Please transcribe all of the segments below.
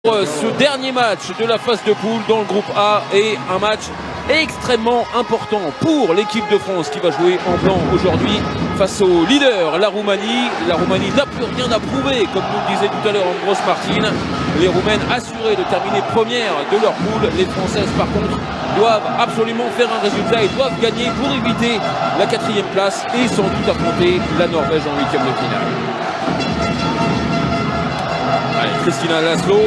Ce dernier match de la phase de poule dans le groupe A est un match extrêmement important pour l'équipe de France qui va jouer en blanc aujourd'hui face au leader, la Roumanie. La Roumanie n'a plus rien à prouver, comme nous le disait tout à l'heure Ambros Martin. Les Roumaines assurées de terminer première de leur poule. Les Françaises par contre doivent absolument faire un résultat et doivent gagner pour éviter la 4e place et sans doute affronter la Norvège en 8e de finale. Allez, Christina Laszlo,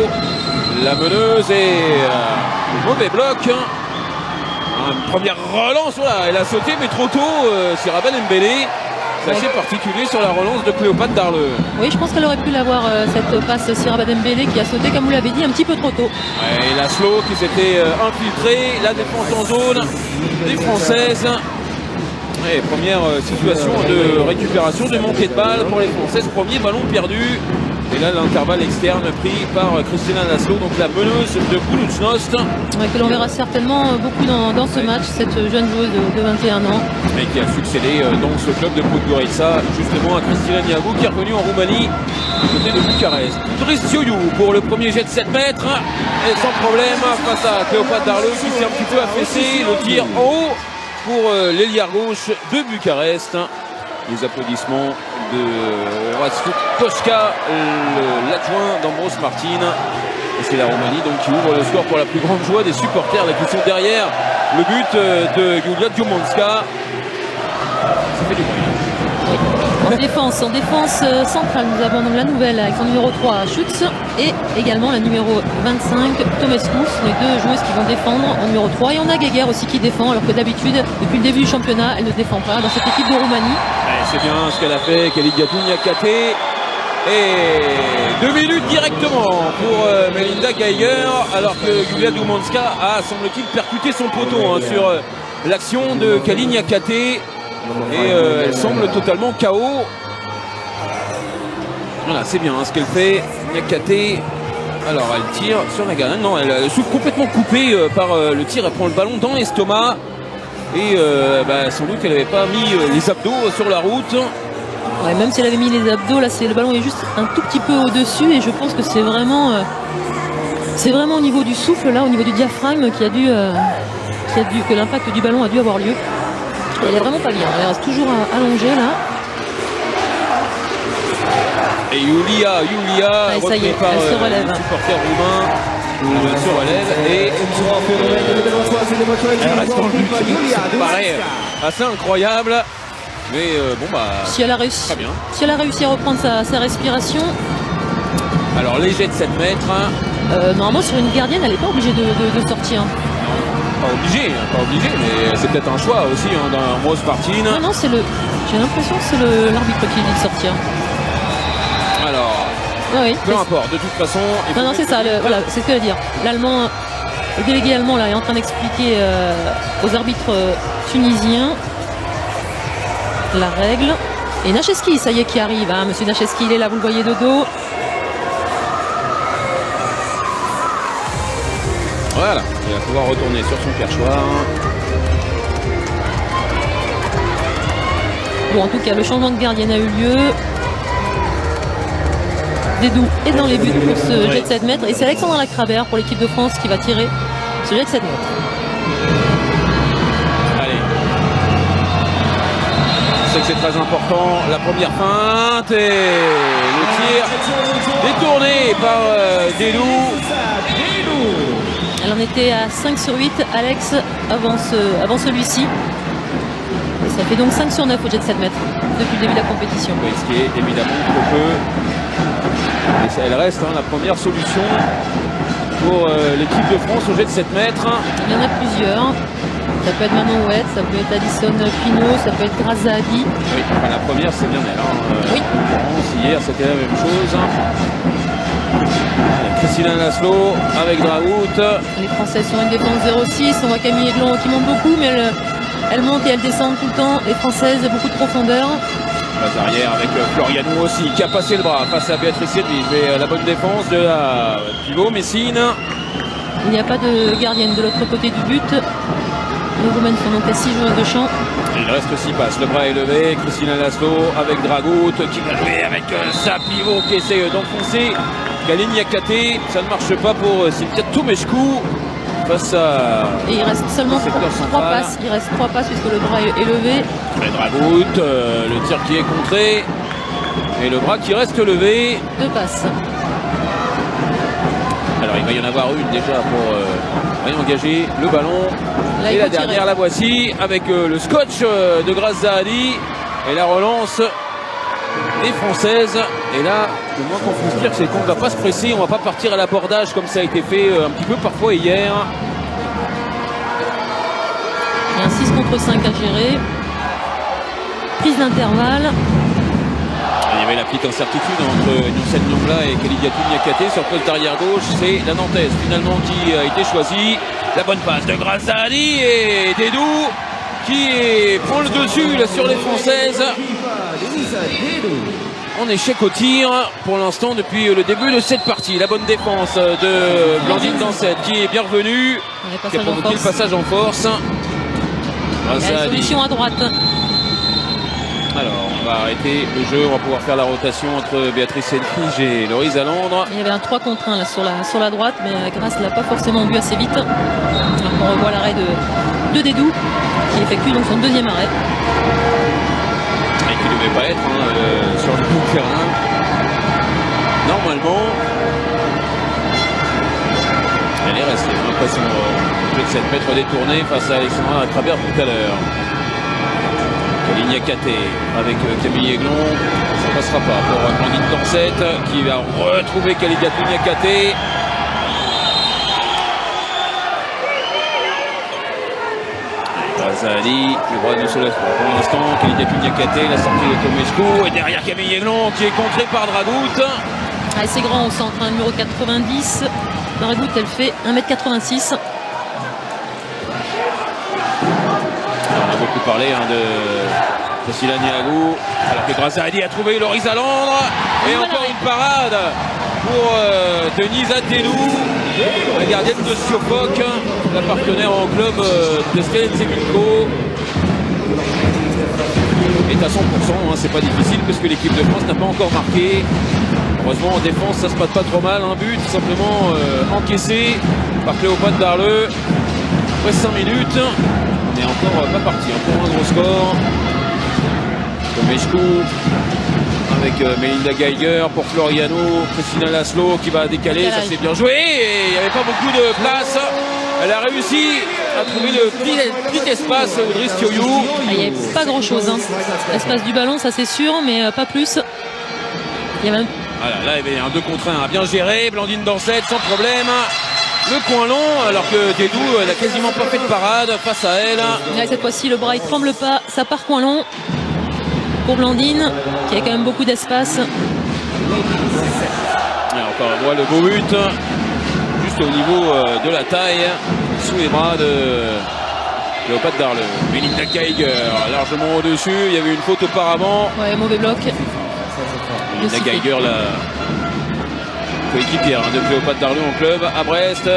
la meneuse et mauvais bloc. Une première relance, voilà, elle a sauté mais trop tôt. Siraba Dembélé, c'est assez particulier sur la relance de Cléopâtre Darleux. Oui, je pense qu'elle aurait pu l'avoir cette passe Siraba Dembélé qui a sauté, comme vous l'avez dit, un petit peu trop tôt. Ouais, et Laszlo qui s'était infiltré, la défense en zone des Françaises. Et première situation de récupération, de montée de balle pour les Françaises. Premier ballon perdu. Et là, l'intervalle externe pris par Christina Laszlo, donc la meneuse de Budućnost. Ouais, que l'on verra certainement beaucoup dans ce match, cette jeune joueuse de 21 ans. Et qui a succédé dans ce club de Podgorica, justement à Cristina Niagou, qui est revenue en Roumanie, côté de Bucarest. Driss Sioiou pour le premier jet de 7 mètres. Et sans problème, face à Cléopâtre Darleux, qui s'est un petit peu affaissé. Le tir en haut pour l'ailière gauche de Bucarest. Les applaudissements de Rastut Koska, l'adjoint d'Ambros Martin. Et c'est la Roumanie donc qui ouvre le score pour la plus grande joie des supporters là, qui sont derrière le but de Julia Djumonska. Ça fait du bruit. En défense centrale, nous avons donc la nouvelle avec son numéro 3, Schutz, et également la numéro 25, Tomescu, les deux joueuses qui vont défendre en numéro 3. Et on a Geiger aussi qui défend, alors que d'habitude, depuis le début du championnat, elle ne défend pas dans cette équipe de Roumanie. C'est bien ce qu'elle a fait, Kelly Niakate. Et 2 minutes directement pour Melinda Geiger, alors que Julia Djumonska a, semble-t-il, percuté son poteau sur l'action de Kelly Niakate. Et elle semble totalement KO. Voilà, c'est bien ce qu'elle fait. Niakate. Alors elle tire sur la garde. Non, elle souffle complètement coupée par le tir. Elle prend le ballon dans l'estomac. Et sans doute qu'elle n'avait pas mis les abdos sur la route. Ouais, même si elle avait mis les abdos, là le ballon est juste un tout petit peu au-dessus. Et je pense que c'est vraiment au niveau du souffle, là, au niveau du diaphragme que l'impact du ballon a dû avoir lieu. Elle est vraiment pas bien, elle reste toujours allongée là. Et Yulia ça y est, elle se relève. Supporter roumain se relève et elle reste dans le but. Pareil, assez incroyable. Mais si elle a réussi à reprendre sa respiration. Alors léger de 7 mètres. Normalement sur une gardienne, elle n'est pas obligée de sortir. Pas obligé, mais c'est peut-être un choix aussi d'un Ambros Martin. Non, j'ai l'impression que c'est l'arbitre qui dit de sortir. Alors, oui, peu importe, de toute façon. Non, c'est ça, voilà, c'est ce que je veux dire. L'allemand, le délégué allemand là, est en train d'expliquer aux arbitres tunisiens la règle. Et Nacheski, ça y est, qui arrive. Hein. Monsieur Nacheski, il est là, vous le voyez de dos. Voilà, il va pouvoir retourner sur son perchoir. Bon, en tout cas, le changement de gardienne a eu lieu. Dédou est dans les buts pour ce jet de 7 mètres. Et c'est Alexandra Lacrabert pour l'équipe de France qui va tirer ce jet de 7 mètres. Allez. Je sais que c'est très important. La première feinte et le tir détourné par Dédou. Elle en était à 5 sur 8, Alex, avant celui-ci. Et ça fait donc 5 sur 9 au jet de 7 mètres depuis le début de la compétition. Oui, ce qui est évidemment trop peu. Et ça, elle reste la première solution pour l'équipe de France au jet de 7 mètres. Il y en a plusieurs. Ça peut être Manon Ouette, ça peut être Alison Pinault, ça peut être Graza Adi. Oui, la première c'est bien elle. Oui. Hier c'était la même chose. Christina Laszlo avec Dragout. Les Français sont une défense 0-6. On voit Camille Aiglon qui monte beaucoup, mais elle monte et elle descend tout le temps. Les Françaises, beaucoup de profondeur. Base arrière avec Florianou aussi qui a passé le bras face à Béatrice Edwige. Mais la bonne défense de la pivot Messine. Il n'y a pas de gardienne de l'autre côté du but. Les Roumaines sont donc à 6 joueurs de champ. Il reste 6 passes. Le bras est levé. Christina Laszlo avec Dragout qui va jouer avec sa pivot qui essaie d'enfoncer Galine Niakate, ça ne marche pas pour Cynthia Tomescu face à... Et il reste seulement 3 passes. Il reste 3 passes puisque le bras est levé. Et Dragut, le tir qui est contré. Et le bras qui reste levé. 2 passes. Alors il va y en avoir une déjà pour réengager le ballon. Là, et la dernière, la voici, avec le scotch de Graziani. Et la relance des Françaises. Et là, le moins qu'on puisse dire, c'est qu'on ne va pas se presser. On ne va pas partir à l'abordage comme ça a été fait un petit peu parfois hier. Il y a un 6 contre 5 à gérer. Prise d'intervalle. Il y avait la petite incertitude entre Nyoncel Nyongla et Kalidiatou Niakate sur le poste d'arrière gauche. C'est la Nantaise finalement qui a été choisie. La bonne passe de Graziani et Dedou qui prend le dessus là, sur les Françaises. En échec au tir pour l'instant depuis le début de cette partie. La bonne défense de Blandine Dansette qui est bien revenue, qui a provoqué le passage en force. La solution à droite. Alors on va arrêter le jeu, on va pouvoir faire la rotation entre Béatrice Edwige et Laurise Alandre. Il y avait un 3 contre 1 là, sur la droite, mais Grace ne l'a pas forcément vu assez vite. Alors on revoit l'arrêt de Dedou qui effectue donc son deuxième arrêt. Et qui ne devait pas être sur le bout de terrain. Normalement, elle est restée. J'ai l'impression de 7 mètres détourné face à Alexandra à travers tout à l'heure. Galine Niakate avec Camille Aiglon, ça ne passera pas pour Blandine Dansette qui va retrouver Kalidiatou Niakate. Graziani, le bras ne se lève pas pour l'instant. Kalidiatou Niakate, la sortie de Tomescu et derrière Camille Aiglon qui est contré par Dragut. Ah, c'est grand au centre, hein, numéro 90. Dragut, elle fait 1m86. On a beaucoup parlé de Priscilla Niagou, alors que Graziani a trouvé Laurise Alandre. Et encore une parade pour Denise Attelou, la gardienne de Siopoc, la partenaire en club d'Estelle Zemilko. Est à 100%, hein, c'est pas difficile parce que l'équipe de France n'a pas encore marqué. Heureusement en défense ça se passe pas trop mal, un but simplement encaissé par Cléopâtre Darleux après 5 minutes. On n'est encore pas parti, encore un gros score. Tomescu avec Melinda Geiger pour Floriano, Christina Laszlo qui va décaler, ça c'est bien joué et il n'y avait pas beaucoup de place. Elle a réussi à trouver le petit espace Driss Thioyou. Il n'y avait pas grand chose, hein. L'espace du ballon ça c'est sûr, mais pas plus. Il y avait un... Voilà, là il y avait un 2 contre 1 bien géré, Blandine Dansette sans problème. Le coin long, alors que Dedou n'a quasiment pas fait de parade face à elle. Là, cette fois-ci, le bras il tremble pas, ça part coin long pour Blandine, qui a quand même beaucoup d'espace. Encore une fois, le beau but, juste au niveau de la taille, sous les bras de Cléopâtre Darleux. Melinda Geiger, largement au-dessus, il y avait une faute auparavant. Ouais, mauvais bloc. Melinda Geiger, la coéquipière de Cléopâtre Darleux en club à Brest.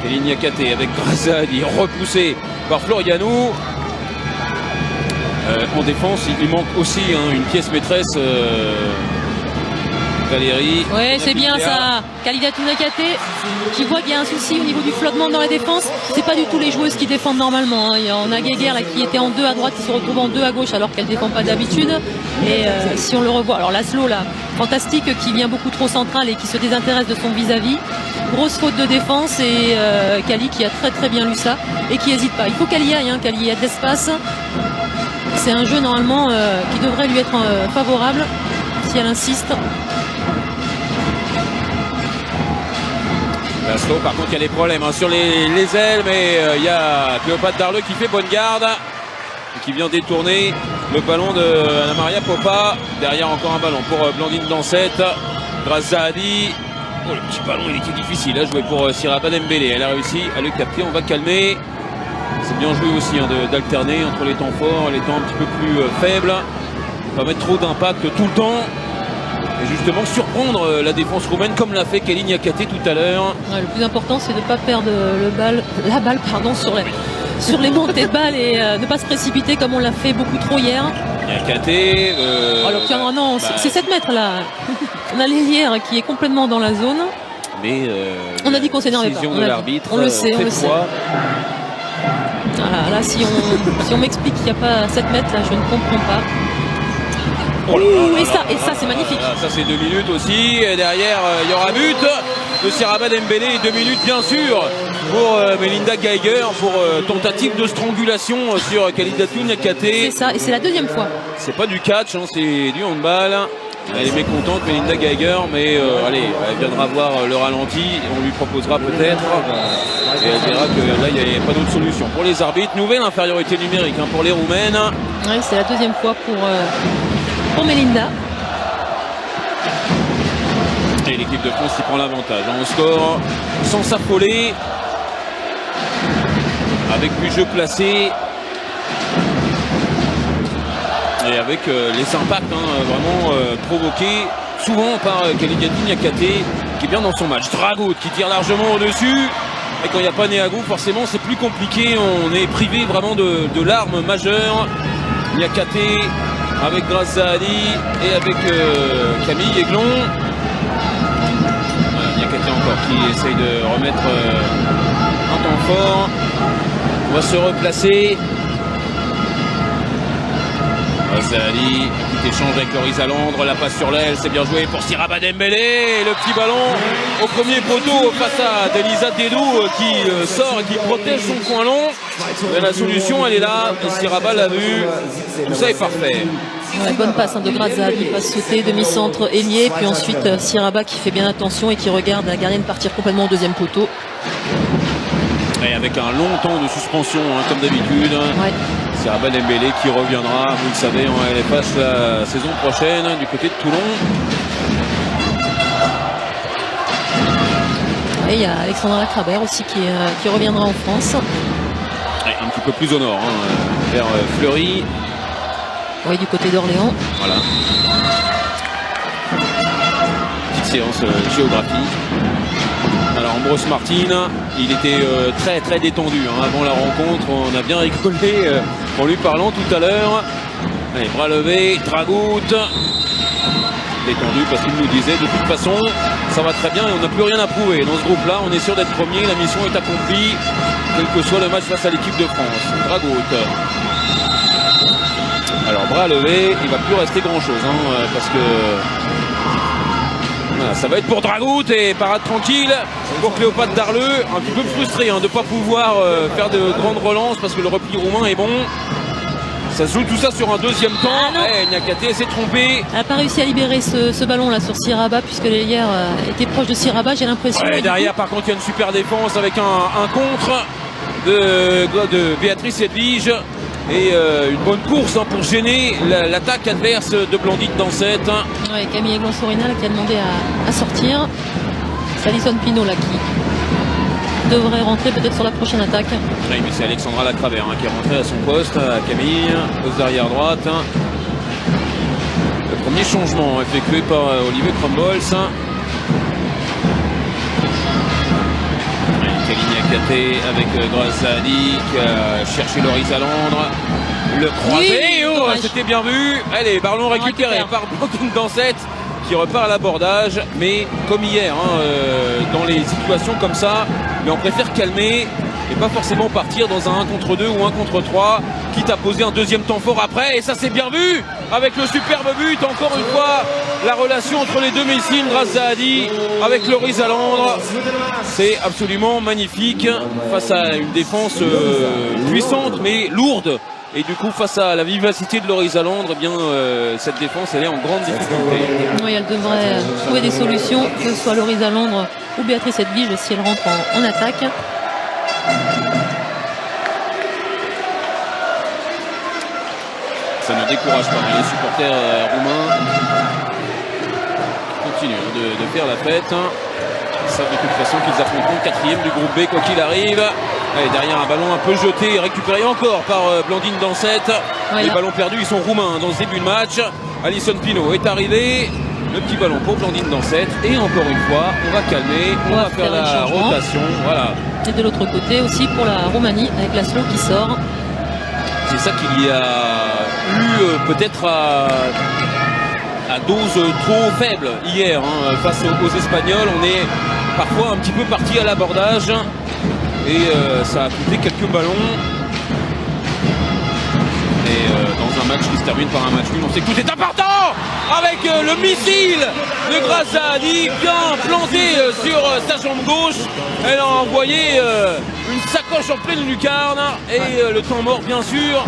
Galine Niakate avec Graziani repoussé par Floriano. En défense, il manque aussi une pièce maîtresse. Valérie. Ouais, c'est bien ça. Kalidiatou Niakate qui voit qu'il y a un souci au niveau du flottement dans la défense. C'est pas du tout les joueuses qui défendent normalement, hein. On a Guéguer là qui était en 2 à droite, qui se retrouve en 2 à gauche alors qu'elle défend pas d'habitude. Et si on le revoit, alors Laszlo là, fantastique, qui vient beaucoup trop central et qui se désintéresse de son vis-à-vis. Grosse faute de défense et Kali qui a très bien lu ça et qui hésite pas. Il faut qu'elle y aille, hein, qu'elle y ait de l'espace. C'est un jeu normalement qui devrait lui être favorable si elle insiste. Laszlo, par contre, il y a des problèmes sur les ailes, mais il y a Cléopâtre Darleux qui fait bonne garde et qui vient détourner le ballon de Anna Maria Popa. Derrière, encore un ballon pour Blandine Dansette. Graziani. Oh, le petit ballon, il était difficile à jouer pour Siraba Dembélé. Elle a réussi à le capter. On va calmer. C'est bien joué aussi d'alterner entre les temps forts et les temps un petit peu plus faibles. Pas mettre trop d'impact tout le temps. Et justement surprendre la défense roumaine comme l'a fait Galine Niakate tout à l'heure. Ouais, le plus important c'est de ne pas perdre la balle sur les montées de balles et ne pas se précipiter comme on l'a fait beaucoup trop hier. Niakate. Alors tiens, non, c'est 7 mètres là. On a l'Hélière qui est complètement dans la zone. Mais on a dit qu'on s'énervait pas. de l'arbitre. On le sait, on le sait. Voilà, là, si on m'explique qu'il n'y a pas 7 mètres, là, je ne comprends pas. Et ça, c'est magnifique. Ça, c'est 2 minutes aussi. Et derrière, il y aura but de Siraba Dembélé. 2 minutes, bien sûr, pour Melinda Geiger, pour tentative de strangulation sur Khalidatou Niakhaté. C'est ça, et c'est la deuxième fois. C'est pas du catch, hein, c'est du handball. Elle est mécontente, Melinda Geiger, mais allez, elle viendra voir le ralenti. On lui proposera peut-être. Et elle dira que là, il n'y a pas d'autre solution. Pour les arbitres, nouvelle infériorité numérique hein, pour les Roumaines. Oui, c'est la deuxième fois pour Melinda. Et l'équipe de France qui prend l'avantage. On score sans s'affoler. Avec du jeu placé. Et avec les impacts vraiment provoqués souvent par Khalidatou Niakhaté qui est bien dans son match. Dragout qui tire largement au-dessus. Et quand il n'y a pas Néagou, forcément c'est plus compliqué. On est privé vraiment de l'arme majeure. Niakhaté avec Grace Zahadi et avec Camille Aiglon. Niakhaté encore qui essaye de remettre un temps fort. On va se replacer. Zahadi, petit échange avec Loris Alandre, la passe sur l'aile, c'est bien joué pour Siraba Dembélé, le petit ballon au premier poteau face à Delisa Dedou qui sort et qui protège son coin long. Mais la solution elle est là, Siraba l'a vu, tout ça est parfait. Ouais, bonne passe de Grace Zahadi, passe sautée, demi-centre ailier, puis ensuite Siraba qui fait bien attention et qui regarde la gardienne partir complètement au deuxième poteau. Et avec un long temps de suspension comme d'habitude. Ouais. Siraba Dembélé qui reviendra, vous le savez, en LFH la saison prochaine du côté de Toulon. Et il y a Alexandra Lacrabert aussi qui reviendra en France. Et un petit peu plus au nord, vers Fleury. Oui, du côté d'Orléans. Voilà. Petite séance géographie. Alors Ambros Martin, il était très très détendu avant la rencontre, on a bien rigolé en lui parlant tout à l'heure. Allez, bras levés, Dragout, détendu parce qu'il nous disait de toute façon ça va très bien et on n'a plus rien à prouver. Dans ce groupe là on est sûr d'être premier, la mission est accomplie, quel que soit le match face à l'équipe de France. Dragout. Alors bras levés, il va plus rester grand chose parce que voilà, ça va être pour Dragout et parade tranquille pour Cléopâtre Darleux, un petit peu frustré de ne pas pouvoir faire de grandes relances parce que le repli roumain est bon. Ça se joue tout ça sur un deuxième temps. Niakhaté s'est trompé. Elle n'a pas réussi à libérer ce ballon là sur Siraba puisque l'Hélière était proche de Siraba, j'ai l'impression. Ouais, derrière par contre il y a une super défense avec un contre de Béatrice Edwige. Et une bonne course pour gêner l'attaque adverse de Blandine Dansette. Ouais, Camille Aiglon-Sorinal qui a demandé à sortir. C'est Alison Pinault là qui devrait rentrer peut-être sur la prochaine attaque. Oui, mais c'est Alexandra Lacrabert qui est rentrée à son poste, à Camille, poste d'arrière droite. Le premier changement effectué par Olivier Crumbols. Niakhaté avec Grace Zahadi qui a cherché Loris Alandre. Le croisé, c'était bien vu. Allez, ballon récupéré par Blandine Dansette qui repart à l'abordage. Mais comme hier, dans les situations comme ça, mais on préfère calmer et pas forcément partir dans un 1 contre 2 ou 1 contre 3, quitte à poser un deuxième temps fort après. Et ça c'est bien vu avec le superbe but. Encore une fois, la relation entre les deux Messines, Grace Zahadi avec Loris Alandre, c'est absolument magnifique face à une défense puissante mais lourde. Et du coup, face à la vivacité de Loris Alandre, eh bien, cette défense elle est en grande difficulté. Oui, elle devrait trouver des solutions, que ce soit Loris Alandre ou Béatrice Edwige si elle rentre en attaque. Ça ne décourage pas les supporters roumains qui continuent de faire la fête. Ils savent de toute façon qu'ils affronteront le 4e du groupe B quoi qu'il arrive. Allez, derrière un ballon un peu jeté et récupéré encore par Blandine Dansette. Ouais, les ballons perdus ils sont roumains dans ce début de match. Alison Pinault est arrivée. Le petit ballon pour Blandine Dansette. Et encore une fois, on va calmer, on va faire la rotation. Voilà. Et de l'autre côté aussi pour la Roumanie avec Laszlo qui sort. C'est ça qu'il y a eu peut-être à dose trop faible hier hein, face aux Espagnols. On est parfois un petit peu parti à l'abordage et ça a coûté quelques ballons. Et dans un match qui se termine par un match nul, on sait que tout est important avec le missile de Graziani bien planté sur sa jambe gauche. Elle a envoyé une sacoche en pleine lucarne et le temps mort bien sûr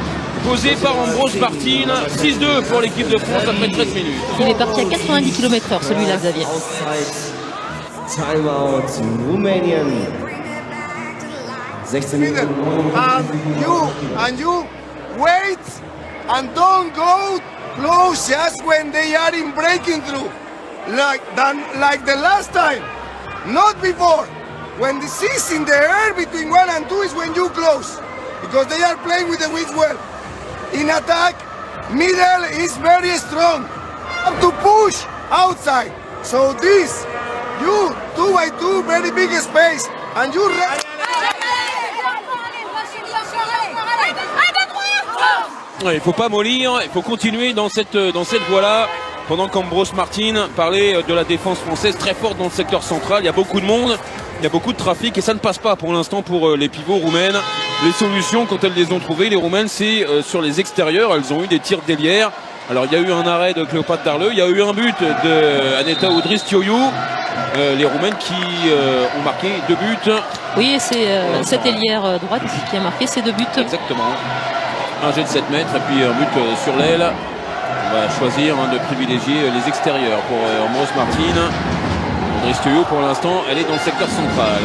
posé par Ambroise Martin. 6-2 pour l'équipe de France après 13 minutes. Il est parti à 90 km/h celui-là, Xavier. Time out Romanian. 16 Minuten. And you wait and don't go close just when they are in breaking through, like the last time, not before. When the seas in the air between 1 and 2 is when you close, because they are playing with the wings well. In attack, middle is very strong. Have to push outside. So this, you 2 by 2, very big space, and you. Il ne faut pas mollir, il faut continuer dans cette voie-là. Pendant qu'Ambroise Martin parlait de la défense française très forte dans le secteur central, il y a beaucoup de monde, il y a beaucoup de trafic et ça ne passe pas pour l'instant pour les pivots roumaines. Les solutions, quand elles les ont trouvées, les roumaines, c'est sur les extérieurs. Elles ont eu des tirs délières. Alors il y a eu un arrêt de Cléopâtre Darleux, il y a eu un but de Aneta Udristioiu. Les roumaines qui ont marqué 2 buts. Oui, c'est cette ailière droite qui a marqué ces 2 buts. Exactement. Un jet de 7 mètres et puis un but sur l'aile. On va choisir de privilégier les extérieurs pour Ambroise Martin. Udristioiu pour l'instant, elle est dans le secteur central.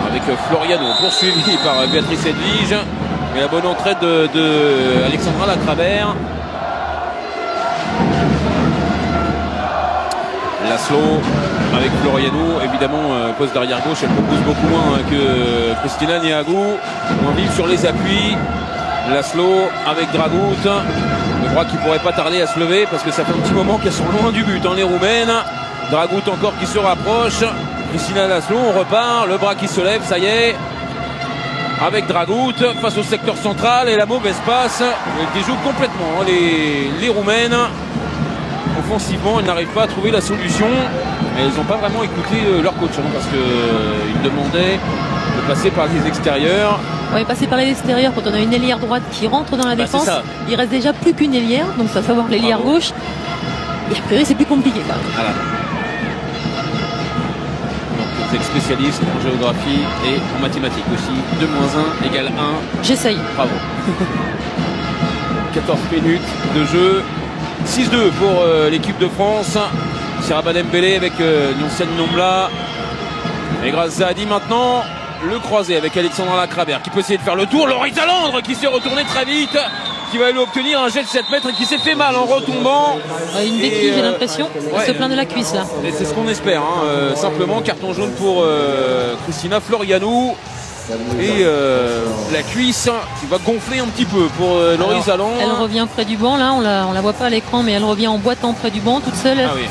Avec Floriano poursuivi par Béatrice Edwige. Et la bonne entrée de Alexandra Lacrabert. Laszlo avec Floriano, évidemment poste d'arrière gauche, elle propose beaucoup moins que Christina Niagou, moins vive sur les appuis. Laszlo avec Dragut, le bras qui pourrait pas tarder à se lever parce que ça fait un petit moment qu'elles sont loin du but les roumaines. Dragut encore qui se rapproche, Christina Laszlo, on repart, le bras qui se lève, ça y est, avec Dragut face au secteur central et la mauvaise passe, elle déjoue complètement les roumaines. Offensivement, elles n'arrivent pas à trouver la solution. Et elles n'ont pas vraiment écouté leur coach parce qu'ils demandaient de passer par les extérieurs. Oui, passer par les extérieurs quand on a une ailière droite qui rentre dans la défense. Il reste déjà plus qu'une ailière, donc ça va savoir l'ailière gauche. Et a priori, c'est plus compliqué quand même. Voilà. Donc vous êtes spécialiste en géographie et en mathématiques aussi. 2 - 1 égale 1. J'essaye. Bravo. 14 minutes de jeu. 6-2 pour l'équipe de France. Seraba Dembélé avec Nyoncian Nombla. Et Graziani maintenant. Le croisé avec Alexandra Lacrabert qui peut essayer de faire le tour. Laurie Talandre qui s'est retourné très vite. Qui va lui obtenir un jet de 7 mètres et qui s'est fait mal en retombant. Une béquille, j'ai l'impression. Elle se plaint de la cuisse là. Et c'est ce qu'on espère. Simplement carton jaune pour Christina Floriano. Et la cuisse qui va gonfler un petit peu pour Laurie Talandre. Elle revient près du banc là, on la voit pas à l'écran mais elle revient en boitant près du banc toute seule. Ah oui.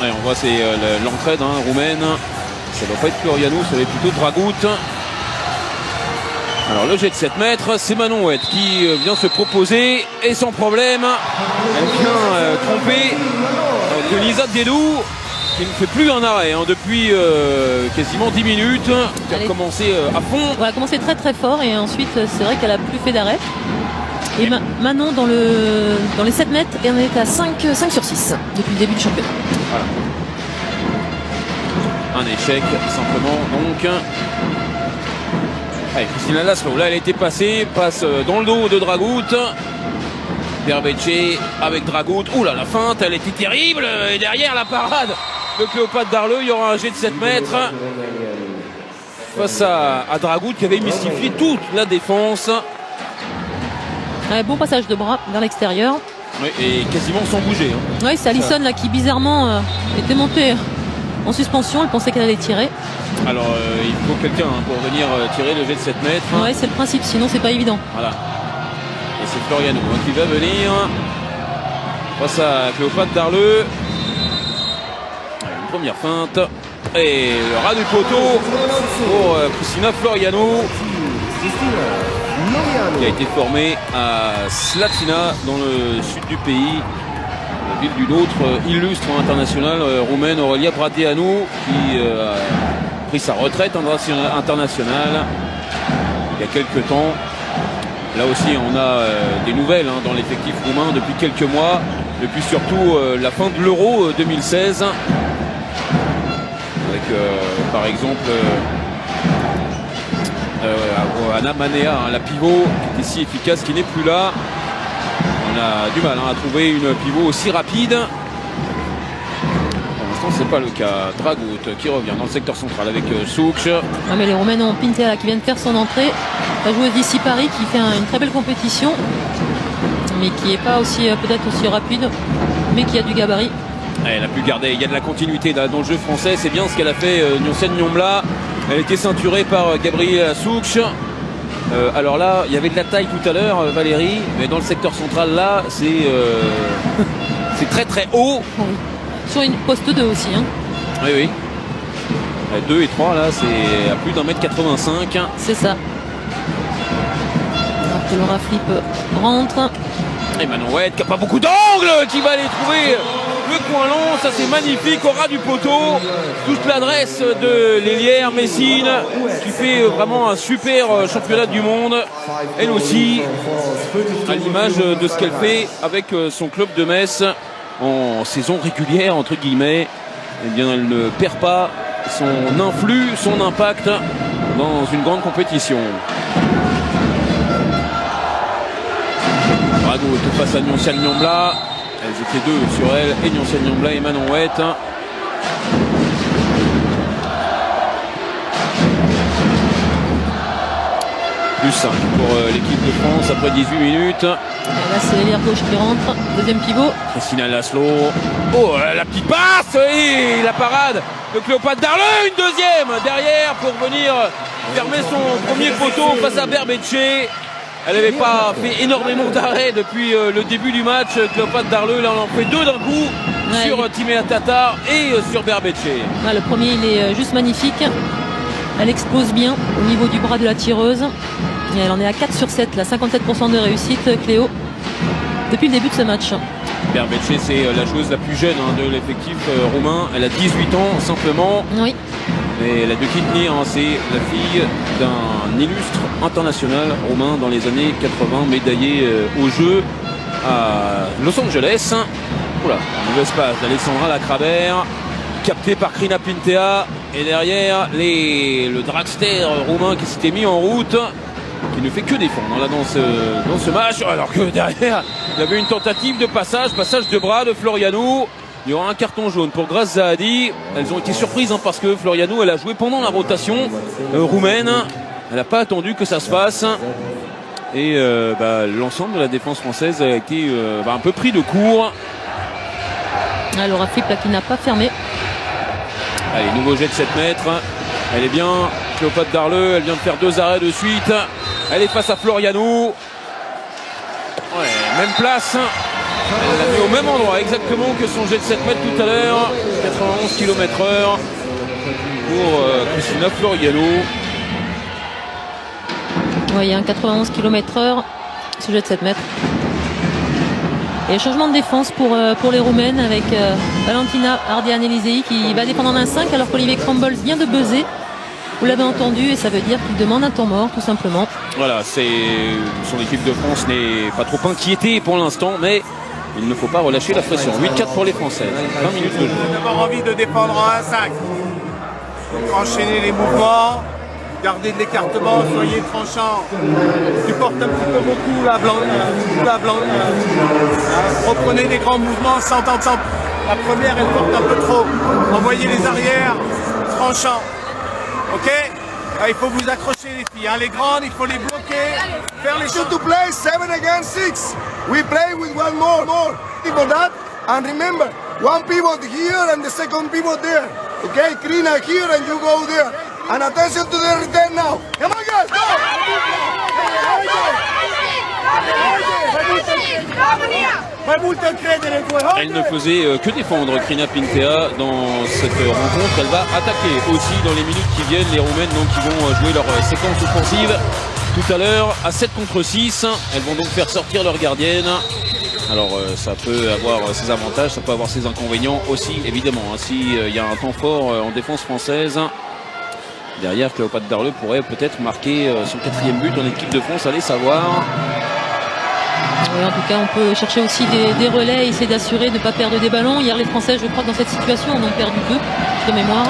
Ouais, on voit c'est l'entraide roumaine. Ça doit pas être Floriano, ça va être plutôt Dragut. Alors le jet de 7 mètres, c'est Manon Ouette qui vient se proposer et sans problème, elle vient tromper Denisa Dedou qui ne fait plus un arrêt depuis quasiment 10 minutes, qui a commencé à fond. Elle a commencé très très fort et ensuite c'est vrai qu'elle a plus fait d'arrêt. Et Manon dans les 7 mètres, et on est à 5 sur 6 depuis le début du championnat. Voilà. Un échec simplement donc. Allez, Christina Laszlo, là elle a été passée, passe dans le dos de Dragut. Berbece avec Dragut. Ouh là, la feinte, elle était terrible. Et derrière la parade de Cléopâtre Darleux, il y aura un jet de 7 mètres. Face à Dragut qui avait mystifié toute la défense. Bon passage de bras vers l'extérieur. Oui, et quasiment sans bouger. Oui, c'est Alisson là qui bizarrement était monté en suspension. Elle pensait qu'elle allait tirer. Alors il faut quelqu'un pour venir tirer le jet de 7 mètres. Oui, c'est le principe, sinon c'est pas évident. Voilà. Et c'est Floriano qui va venir face à Cléopâtre Darleux. Une première feinte. Et le ras du poteau pour Christina Floriano, qui a été formée à Slatina dans le sud du pays. ville d'une autre illustre internationale roumaine, Aurelia Bradeanu, qui a pris sa retraite internationale il y a quelques temps. Là aussi on a des nouvelles dans l'effectif roumain depuis quelques mois, depuis surtout la fin de l'Euro 2016 avec par exemple Ana Manea, la pivot qui était si efficace, qui n'est plus là. On a du mal à trouver une pivot aussi rapide. Pour l'instant c'est pas le cas. Dragut qui revient dans le secteur central avec Souk. Ah, mais les Roumains ont Pintea qui vient de faire son entrée, la joueuse d'ici Paris qui fait une très belle compétition, mais qui n'est pas aussi peut-être aussi rapide, mais qui a du gabarit. Elle a pu garder, il y a de la continuité dans le jeu français, c'est bien ce qu'elle a fait Nyonsen Nyombla. Elle était ceinturée par Gabriela Souk. Alors là, il y avait de la taille tout à l'heure, Valérie, mais dans le secteur central là, c'est c'est très très haut. Oui. Sur une poste 2 aussi. Hein. Oui, oui. 2 et 3 là, c'est à plus d'1m85. C'est ça. Alors que Laura Flip rentre. Et Manon Oued qui n'a pas beaucoup d'angle, qui va aller trouver le coin long, ça c'est magnifique, au ras du poteau. Toute l'adresse de l'ailière Messine, qui fait vraiment un super championnat du monde. Elle aussi, à l'image de ce qu'elle fait avec son club de Metz en saison régulière, entre guillemets. Eh bien, elle ne perd pas son influx, son impact dans une grande compétition. Dragut face à Nyonsen Nyombla. Elles étaient deux sur elle, et Nyonsen Nyombla et Manon Oued. Plus 5 pour l'équipe de France après 18 minutes. Et là c'est l'ailière gauche qui rentre, deuxième pivot. Christina Laszlo. Oh, la petite passe et la parade de Cléopâtre Darleux, une deuxième derrière pour venir fermer son premier poteau face à Berbetche. Elle n'avait pas fait énormément d'arrêts depuis le début du match. Cléopâtre Darleux, là on en fait deux d'un coup, sur Timea Tatar et sur Berbetche. Le premier il est juste magnifique. Elle explose bien au niveau du bras de la tireuse. Et elle en est à 4 sur 7, là, 57% de réussite, Cléo, depuis le début de ce match. Berbetche, c'est la joueuse la plus jeune de l'effectif roumain. Elle a 18 ans simplement. Oui. Et elle a de qui tenir, c'est la fille d'un illustre international roumain dans les années 80, médaillé aux Jeux à Los Angeles. Oula, mauvaise passe d'Alessandra Lacrabert, capté par Crina Pintea. Et derrière, le dragster roumain qui s'était mis en route, qui ne fait que défendre là, dans ce match. Alors que derrière, il y avait une tentative de passage de bras de Floriano. Il y aura un carton jaune pour Grace Zahadi. Elles ont été surprises parce que Floriano, elle a joué pendant la rotation roumaine. Elle n'a pas attendu que ça se fasse. Et l'ensemble de la défense française a été un peu pris de court. Laura Flip là, qui n'a pas fermé. Allez, nouveau jet de 7 mètres. Elle est bien. Cléopâtre Darleux, elle vient de faire 2 arrêts de suite. Elle est face à Floriano. Ouais, même place. Elle l'a mis au même endroit exactement que son jet de 7 mètres tout à l'heure. 91 km/h pour Christina Floriano. Oui, il y a un 91 km/h, ce jet de 7 mètres. Et changement de défense pour les Roumaines avec Valentina Ardean-Elisei qui va défendre en 1-5 alors qu'Olivier Crumbles vient de buzzer. Vous l'avez entendu et ça veut dire qu'il demande un temps mort tout simplement. Voilà, son équipe de France n'est pas trop inquiétée pour l'instant, mais il ne faut pas relâcher la pression. 8-4 pour les Françaises, 20 minutes de jeu. J'ai d'abord envie de défendre en 1-5. Donc enchaîner les mouvements, garder de l'écartement, soyez tranchant. Tu portes un petit peu beaucoup la blanche. Reprenez des grands mouvements sans temps. La première elle porte un peu trop. Envoyez les arrières, tranchant. Ok? Il faut vous accrocher les filles. Les grandes, il faut les bloquer. Faire les choses. To play 7 against 6. We play with one more. For that. And remember, one pivot here and the second pivot there. Okay? Krina here and you go there. And attention to the return now. Come on, guys, go! Elle ne faisait que défendre Crina Pintea dans cette rencontre. Elle va attaquer aussi dans les minutes qui viennent. Les Roumaines donc, qui vont jouer leur séquence offensive tout à l'heure à 7 contre 6. Elles vont donc faire sortir leur gardienne. Alors ça peut avoir ses avantages, ça peut avoir ses inconvénients aussi, évidemment. Hein, s'il y a un temps fort en défense française, derrière Cléopâtre Darleux pourrait peut-être marquer son 4e but en équipe de France, allez savoir. Oui, en tout cas, on peut chercher aussi des relais, essayer d'assurer de ne pas perdre des ballons. Hier, les Français, je crois que dans cette situation, en ont perdu 2 de mémoire.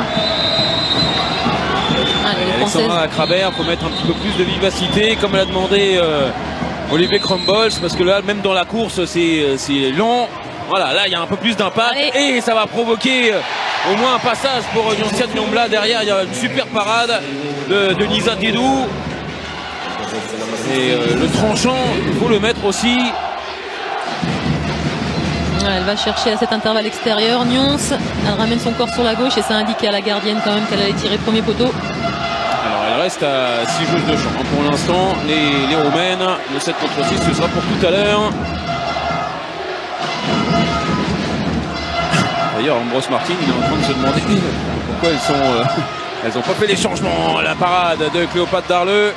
Allez, les Alexandra Crabère, il faut mettre un petit peu plus de vivacité, comme l'a demandé Olivier Crumbles, parce que là, même dans la course, c'est long. Voilà, là, il y a un peu plus d'impact et ça va provoquer au moins un passage pour Yoncia Nyombla. Derrière, il y a une super parade de Nisa Dédou. Et le tranchant, il faut le mettre aussi. Elle va chercher à cet intervalle extérieur. Nyons, elle ramène son corps sur la gauche et ça indique à la gardienne quand même qu'elle allait tirer premier poteau. Alors elle reste à 6 joueuses de champ. Pour l'instant, les Roumaines, le 7 contre 6, ce sera pour tout à l'heure. D'ailleurs, Ambrose Martin, il est en train de se demander pourquoi elles n'ont pas fait les changements. La parade de Cléopâtre Darleux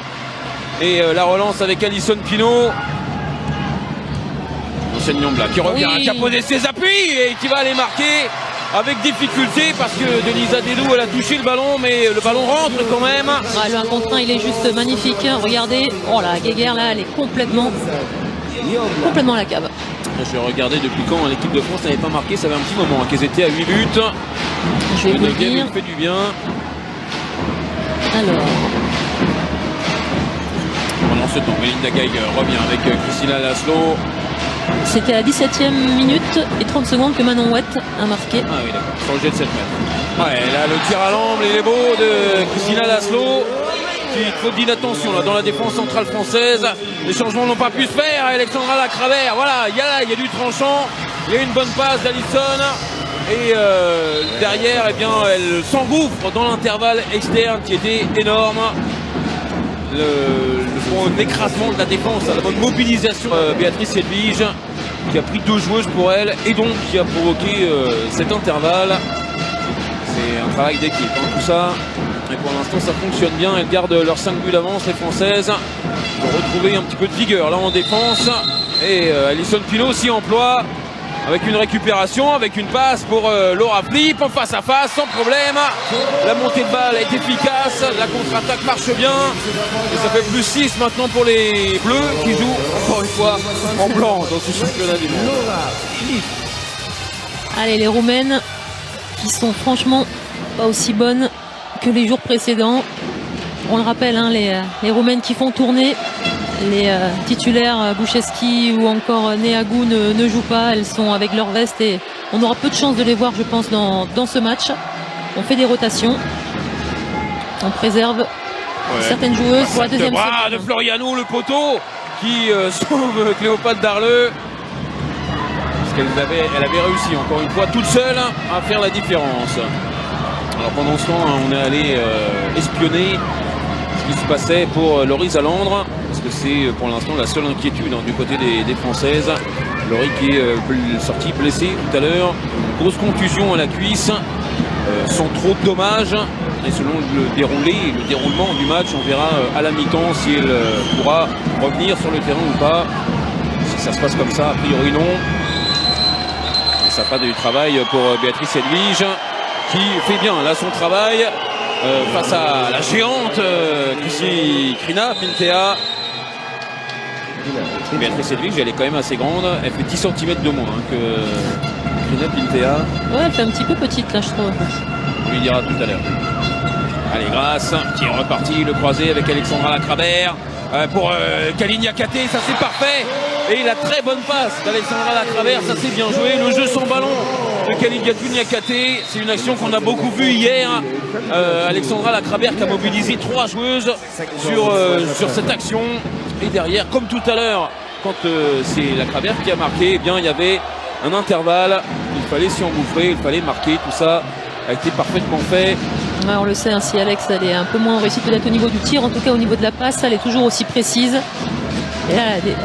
et la relance avec Alison Pinault. Nyombla qui revient, qui a posé ses appuis et qui va aller marquer avec difficulté parce que Denisa Dédou, elle a touché le ballon, mais le ballon rentre quand même. Ah, le 1 contre 1, il est juste magnifique. Regardez, oh là, Guéguerre là, elle est complètement à la cave. Je vais regarder depuis quand l'équipe de France n'avait pas marqué, ça fait un petit moment qu'elles étaient à 8 buts. Je vais vous le dire. Fait du bien. Alors. Pendant ce temps, Melinda Geiger revient avec Christina Laszlo. C'était à la 17e minute et 30 secondes que Manon Ouette a marqué. Ah oui, d'accord, sur le jet de 7 mètres. Ouais, là, le tir à l'angle, il est beau de Christina Laszlo. Petite faute d'inattention là dans la défense centrale française. Les changements n'ont pas pu se faire. Alexandra Lacravère, voilà, il y a du tranchant. Il y a une bonne passe d'Alison. Et derrière, eh bien, elle s'engouffre dans l'intervalle externe qui était énorme. Le bon écrasement de la défense, la bonne mobilisation. Béatrice Edwige qui a pris 2 joueuses pour elle et donc qui a provoqué cet intervalle. C'est un travail d'équipe, hein, tout ça. Et pour l'instant, ça fonctionne bien. Elles gardent leurs 5 buts d'avance, les Françaises. Ils vont retrouver un petit peu de vigueur là en défense. Et Alison Pinault s'y emploie avec une récupération, avec une passe pour Laura Flip en face à face, sans problème. La montée de balle est efficace, la contre-attaque marche bien. Et ça fait plus 6 maintenant pour les Bleus qui jouent encore une fois en blanc dans ce championnat du monde. Allez, les Roumaines qui sont franchement pas aussi bonnes que les jours précédents. On le rappelle, hein, les Roumaines qui font tourner. Les titulaires Boucheski ou encore Neagou ne jouent pas. Elles sont avec leur veste et on aura peu de chance de les voir, je pense, dans ce match. On fait des rotations. On préserve certaines joueuses pour la deuxième semaine. De Floriano, le poteau qui sauve Cléopâtre Darleux. Parce qu'elle avait réussi encore une fois toute seule à faire la différence. Alors pendant ce temps, on est allé espionner ce qui se passait pour Laurie Zalandre, parce que c'est pour l'instant la seule inquiétude du côté des Françaises. Laurie qui est sortie blessée tout à l'heure, grosse contusion à la cuisse, sans trop de dommages. Et selon le déroulement du match, on verra à la mi-temps si elle pourra revenir sur le terrain ou pas. Si ça se passe comme ça, a priori non. Et ça fera du travail pour Béatrice Edwige, qui fait bien là son travail. Face à la géante Krina Pintea. Béatrice Edwige, elle est quand même assez grande. Elle fait 10 cm de moins que Krina Pintea. Ouais, elle fait un petit peu petite là, je trouve. On lui dira tout à l'heure. Allez, Grasse qui est reparti, le croisé avec Alexandra Lacravère. Pour Kalinia Kate, ça c'est parfait. Et la très bonne passe d'Alexandra Lacravère, ça c'est bien joué. Le jeu sans ballon de Kalinia Kate, c'est une action qu'on a beaucoup vue hier. Alexandra Lacravère qui a mobilisé 3 joueuses sur cette action. Et derrière, comme tout à l'heure, quand c'est Lacravère qui a marqué, eh bien il y avait un intervalle. Il fallait s'y engouffrer, il fallait marquer. Tout ça a été parfaitement fait. Ouais, on le sait, hein, si Alex elle est un peu moins réussie peut-être au niveau du tir, en tout cas au niveau de la passe, elle est toujours aussi précise. Et là,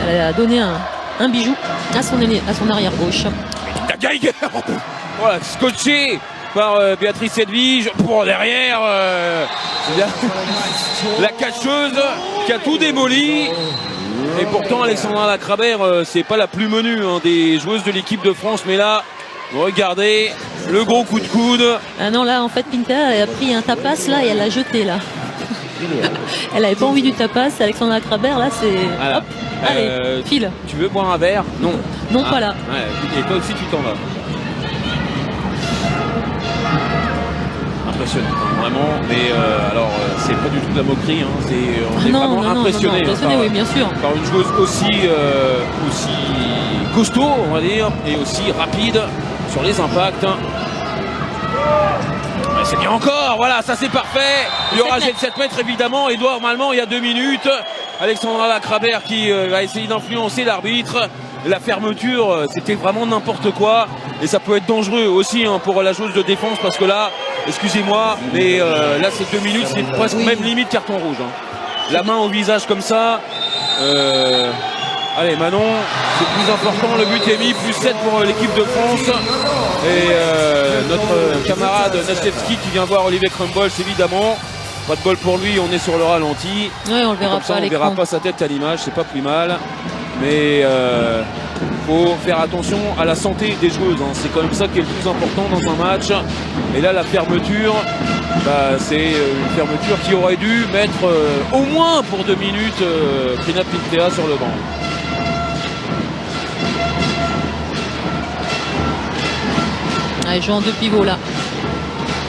elle a donné un bijou à son arrière gauche. Voilà, scotché par Béatrice Edwige. Pour derrière, la catcheuse qui a tout démoli. Et pourtant Alexandra Lacrabert, c'est pas la plus menue hein, des joueuses de l'équipe de France, mais là, regardez le gros coup de coude. Ah non, là en fait Pinta elle a pris un tapas là et elle l'a jeté là. Elle avait pas envie du tapas. Alexandra Lacrabert là c'est Voilà. hop, allez, file. Tu veux boire un verre? Non. Non, pas là. Ouais. Et toi aussi tu t'en vas. Impressionnant, hein, vraiment. Mais alors, c'est pas du tout de la moquerie. Hein, on est vraiment impressionné. Impressionné, oui, bien sûr. Par une joueuse aussi costaud, on va dire, et aussi rapide sur les impacts. C'est bien encore, voilà, ça c'est parfait. Il y aura jet de 7 mètres évidemment. Et normalement, il y a 2 minutes. Alexandra Lacrabert qui va essayer d'influencer l'arbitre. La fermeture, c'était vraiment n'importe quoi. Et ça peut être dangereux aussi hein, pour la joueuse de défense parce que là, excusez-moi, mais là c'est 2 minutes, c'est presque même limite carton rouge. Hein. La main au visage comme ça. Allez Manon, c'est plus important, le but est mis, plus 7 pour l'équipe de France. Et notre camarade Nastevski qui vient voir Olivier Crumbles évidemment. Pas de bol pour lui, on est sur le ralenti. Ouais, on le verra pas à l'écran. On verra pas sa tête à l'image, c'est pas plus mal. Mais faut faire attention à la santé des joueuses. Hein. C'est quand même ça qui est le plus important dans un match. Et là, la fermeture, bah, c'est une fermeture qui aurait dû mettre au moins pour 2 minutes Krina Pintea sur le banc. Allez, joue en 2 pivots là.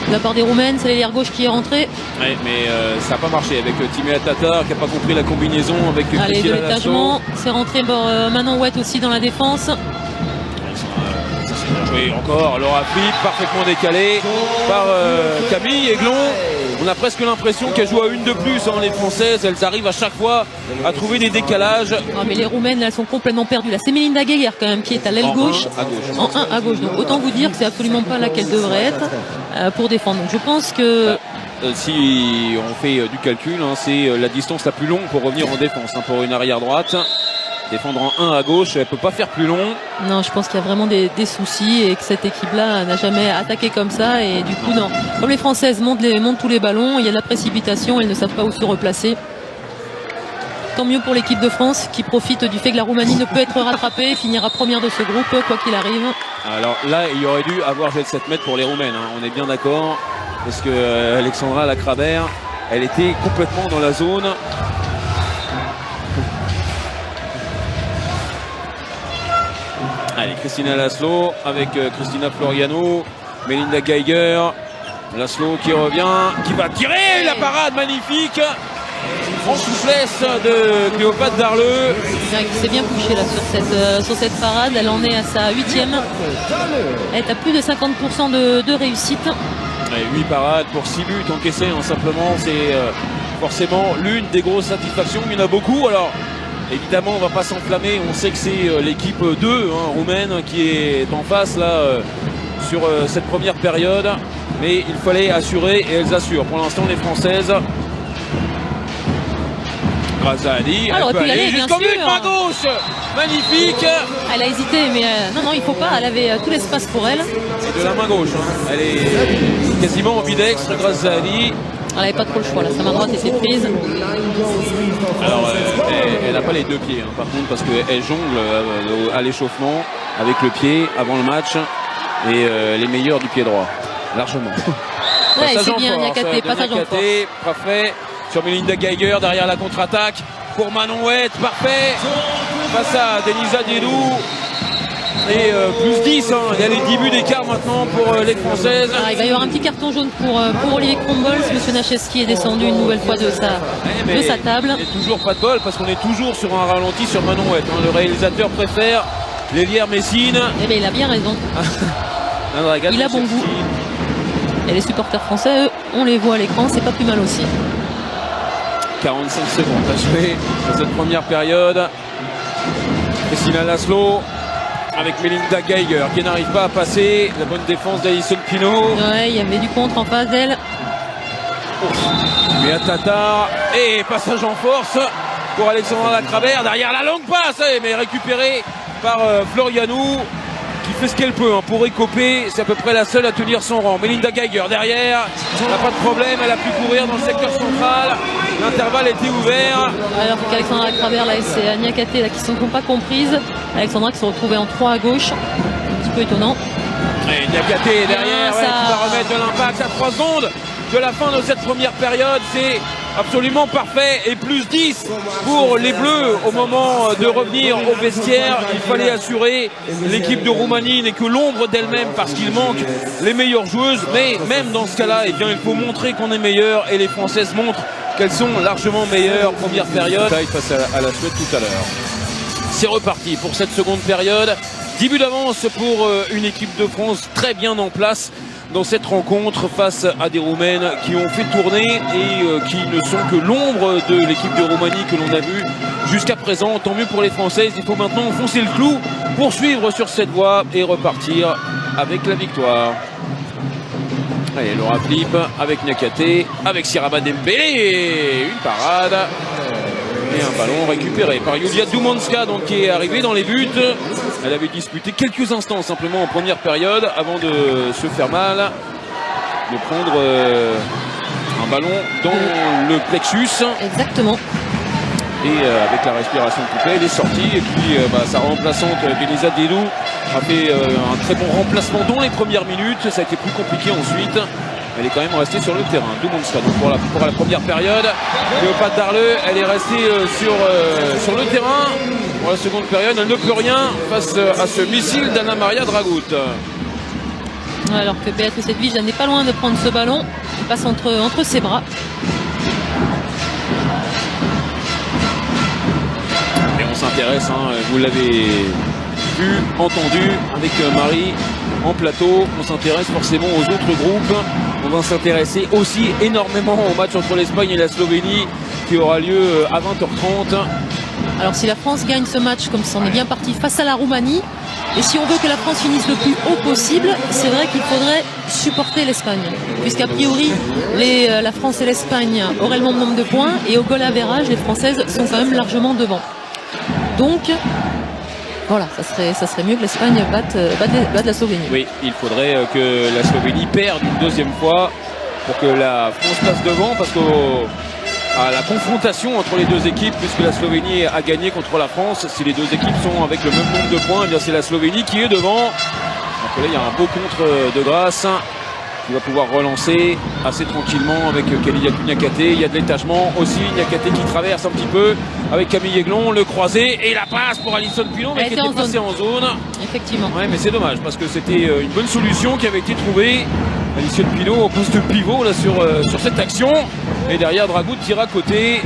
De la part des Roumaines, c'est l'ailière gauche qui est rentrée. Ouais, mais ça n'a pas marché avec Timea Tatar qui n'a pas compris la combinaison avec allez, de l'étagement, c'est rentré Manon Ouette aussi dans la défense. Ça c'est bien joué encore. Laura Flip, parfaitement décalée par Camille Aiglon. On a presque l'impression qu'elle joue à une de plus. Hein, les Françaises, elles arrivent à chaque fois à trouver des décalages. Ah, mais les Roumaines, elles sont complètement perdues. Là, c'est Melinda Geiger quand même qui est à l'aile gauche. En 1 à gauche. Donc autant vous dire que c'est absolument pas là qu'elle devrait être pour défendre. Donc je pense que... si on fait du calcul, hein, c'est la distance la plus longue pour revenir en défense. Hein, pour une arrière droite. Défendre en 1 à gauche, elle peut pas faire plus long. Non, je pense qu'il y a vraiment des soucis et que cette équipe-là n'a jamais attaqué comme ça. Et du coup, non. Comme les Françaises montent tous les ballons, il y a de la précipitation, elles ne savent pas où se replacer. Tant mieux pour l'équipe de France qui profite du fait que la Roumanie ne peut être rattrapée et finira première de ce groupe, quoi qu'il arrive. Alors là, il y aurait dû avoir jet de 7 mètres pour les Roumaines. Hein. On est bien d'accord. Parce que Alexandra Lacrabert, elle était complètement dans la zone. Allez, Christina Laszlo avec Christina Floriano, Melinda Geiger, Laszlo qui revient, qui va tirer la parade magnifique en souplesse de Cléopâtre Darleux. C'est bien couché là sur cette parade, elle en est à sa 8e. Elle est à plus de 50% de réussite. Et 8 parades pour 6 buts encaissés, hein, simplement, c'est forcément l'une des grosses satisfactions. Il y en a beaucoup, alors évidemment on va pas s'enflammer, on sait que c'est l'équipe 2 hein, roumaine qui est en face là sur cette première période, mais il fallait assurer et elles assurent. Pour l'instant les Françaises, Grazani, elle peut aller jusqu'au but, main gauche, magnifique. Elle a hésité, mais non, il faut pas, elle avait tout l'espace pour elle. Et de la main gauche, hein. Elle est quasiment ambidextre, Grazani. Elle n'avait pas trop le choix là, sa main droite était prise. Alors elle n'a pas les 2 pieds hein, par contre, parce qu'elle jongle à l'échauffement avec le pied avant le match et les meilleurs du pied droit, largement. Ouais, c'est bien, Niakaté, passage en force. Parfait, sur Melinda Geiger, derrière la contre-attaque pour Manon Ouette, parfait. Face à Denisa Diedou. Et plus 10, hein. Il y a les 10 buts d'écart maintenant pour les Françaises. Alors, il va y avoir un petit carton jaune pour Olivier Crumbles. Monsieur Nacheski est descendu une nouvelle fois de sa table. Il n'y a toujours pas de bol parce qu'on est toujours sur un ralenti sur Manon Ouette. Hein. Le réalisateur préfère l'Hélière Messine. Eh bien, il a bien raison. Il a bon goût. Et les supporters français, eux, on les voit à l'écran, c'est pas plus mal aussi. 45 secondes à jouer dans cette première période. Christina Laszlo avec Melinda Geiger qui n'arrive pas à passer. La bonne défense d'Alison Pinault. Ouais, il y avait du contre en face d'elle. Mais à Tatar. Et passage en force pour Alexandra Lacrabert. Derrière la longue passe, mais récupérée par Florianou, qui fait ce qu'elle peut hein, pour écoper. C'est à peu près la seule à tenir son rang. Melinda Geiger derrière. Elle n'a pas de problème. Elle a pu courir dans le secteur central. L'intervalle balle était ouverte. Alors qu'Alexandra Cravert là, et c'est Niakate là, qui ne sont pas comprises. Alexandra qui se retrouvait en 3 à gauche. Un petit peu étonnant. Et Niakate derrière, ça... qui va remettre de l'impact à 3 secondes de la fin de cette première période. C'est absolument parfait. Et plus 10 pour les Bleus au moment de revenir au vestiaire. Il fallait assurer. L'équipe de Roumanie n'est que l'ombre d'elle-même parce qu'il manque les meilleures joueuses. Mais même dans ce cas-là, eh bien, il faut montrer qu'on est meilleur. Et les Françaises montrent qu'elles sont largement meilleures. Première période face à la Suède tout à l'heure. C'est reparti pour cette seconde période. 10 buts d'avance pour une équipe de France très bien en place dans cette rencontre face à des Roumaines qui ont fait tourner et qui ne sont que l'ombre de l'équipe de Roumanie que l'on a vue jusqu'à présent. Tant mieux pour les Françaises, il faut maintenant enfoncer le clou, poursuivre sur cette voie et repartir avec la victoire. Allez, Laura Flip avec Niakate, avec Siraba Dembélé, une parade. Et un ballon récupéré par Julia Dumonska donc, qui est arrivée dans les buts. Elle avait disputé quelques instants simplement en première période avant de se faire mal, de prendre un ballon dans le plexus. Exactement. Et avec la respiration coupée, elle est sortie. Et puis sa remplaçante, Denisa Delou, a fait un très bon remplacement dans les premières minutes. Ça a été plus compliqué ensuite. Elle est quand même restée sur le terrain. Dumonska donc pour la première période. Cléopâtre Darleux, elle est restée sur le terrain. Pour la seconde période, elle ne peut rien face à ce missile d'Anna Maria Dragut. Alors que Béatrice Edwige n'est pas loin de prendre ce ballon. Il passe entre ses bras. Et on s'intéresse, hein, vous l'avez vu, entendu avec Marie en plateau. On s'intéresse forcément aux autres groupes. On va s'intéresser aussi énormément au match entre l'Espagne et la Slovénie qui aura lieu à 20h30. Alors si la France gagne ce match comme ça, on est bien parti face à la Roumanie. Et si on veut que la France finisse le plus haut possible, c'est vrai qu'il faudrait supporter l'Espagne. Puisqu'a priori, la France et l'Espagne auraient le même nombre de points. Et au goal average, les Françaises sont quand même largement devant. Donc, voilà, ça serait mieux que l'Espagne batte la Slovénie. Oui, il faudrait que la Slovénie perde une deuxième fois pour que la France passe devant. Parce qu'à la confrontation entre les deux équipes, puisque la Slovénie a gagné contre la France, si les deux équipes sont avec le même nombre de points, eh bien c'est la Slovénie qui est devant. Donc là, il y a un beau contre de Grasse qui va pouvoir relancer assez tranquillement avec Kelly Niakate. Il y a de l'étagement aussi, Niakate qui traverse un petit peu avec Camille Aiglon, le croisé et la passe pour Alison Pilon, mais qui était passée en zone. Effectivement. Ouais, mais c'est dommage parce que c'était une bonne solution qui avait été trouvée. Alison Pilon au poste de pivot là sur cette action. Et derrière Dragut tire à côté.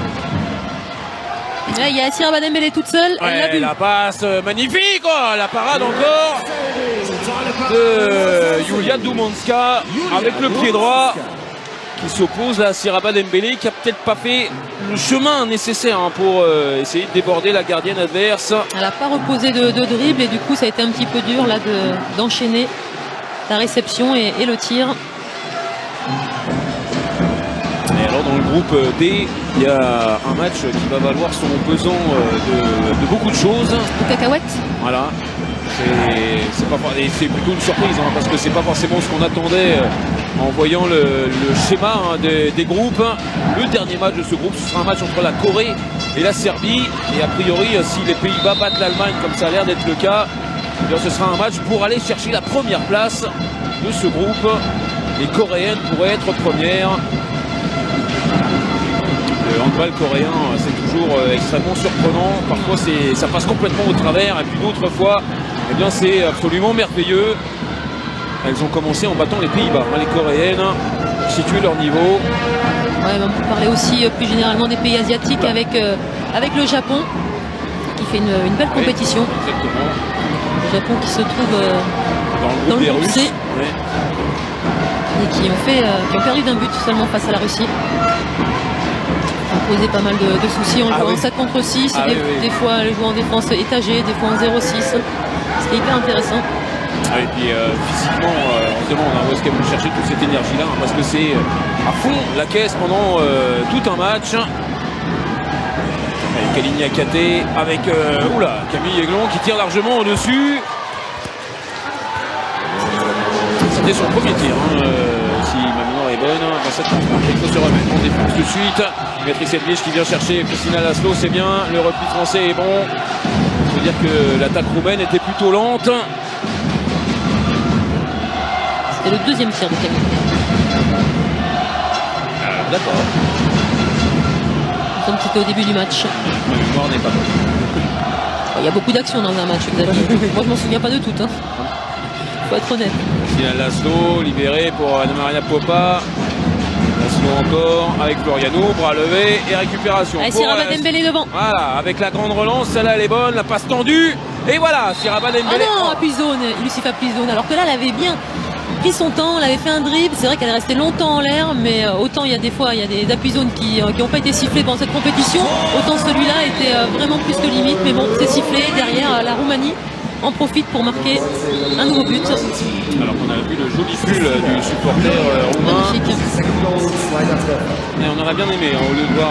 Là, il y a Siraba Dembélé toute seule. Ouais, la passe magnifique, oh, la parade encore de Julia Dumonska avec le pied droit qui s'oppose à Siraba Dembélé qui a peut-être pas fait le chemin nécessaire pour essayer de déborder la gardienne adverse. Elle n'a pas reposé de dribble et du coup ça a été un petit peu dur là d'enchaîner la réception et le tir. Et alors dans le groupe D, il y a un match qui va valoir son pesant de beaucoup de choses. De cacahuètes. Voilà. C'est plutôt une surprise parce que c'est pas forcément ce qu'on attendait en voyant le schéma des groupes. Le dernier match de ce groupe, ce sera un match entre la Corée et la Serbie. Et a priori, si les Pays-Bas battent l'Allemagne comme ça a l'air d'être le cas, eh bien, ce sera un match pour aller chercher la première place de ce groupe. Les Coréennes pourraient être premières. Le handball coréen, c'est toujours extrêmement surprenant. Parfois, ça passe complètement au travers. Et puis d'autres fois, eh bien, c'est absolument merveilleux. Elles ont commencé en battant les Pays-Bas. Les Coréennes situent leur niveau. Ouais, on peut parler aussi plus généralement des pays asiatiques avec le Japon qui fait une belle compétition. Oui, exactement. Le Japon qui se trouve dans le groupe C. Ouais. Et qui ont perdu d'un but seulement face à la Russie. Ont posé pas mal de soucis en jouant en 7 contre 6. Des fois, les joueurs en défense étagée, des fois en 0-6. C'était hyper intéressant. Et puis physiquement, on se demande où est-ce qu'elles vont chercher toute cette énergie-là, parce que c'est à fond la caisse pendant tout un match. Kelly Niakate avec Camille Aiglon qui tire largement au-dessus. C'était son premier tir, si ma mémoire est bonne. Dans cette contre, il faut se remettre en défense tout de suite. Béatrice Edwige qui vient chercher Christina Laszlo, c'est bien. Le repli français est bon. Ça veut dire que l'attaque roumaine était plutôt lente. C'était le deuxième tir de Camille. D'accord. Comme c'était au début du match. Ma mémoire n'est pas bonne. Il y a beaucoup d'actions dans un match, Xavier. Moi, je m'en souviens pas de toutes. Hein. Faut être honnête. Christina Laszlo, libérée pour Anna Maria Popa. Laszlo encore, avec Floriano, bras levé et récupération. Allez, Siraba Dembélé devant. Voilà, avec la grande relance, celle-là elle est bonne, la passe tendue. Et voilà, Siraba Dembélé. Oh non, appui zone, Lucie appui zone. Alors que là, elle avait bien pris son temps, elle avait fait un dribble. C'est vrai qu'elle est restée longtemps en l'air, mais autant il y a des fois, il y a des appuis zones qui n'ont pas été sifflés pendant cette compétition. Autant celui-là était vraiment plus que limite. Mais bon, c'est sifflé. Derrière, la Roumanie en profite pour marquer un nouveau but. Alors qu'on a vu le joli pull du supporter roumain. Magnifique. Et on aurait bien aimé, hein, au lieu de voir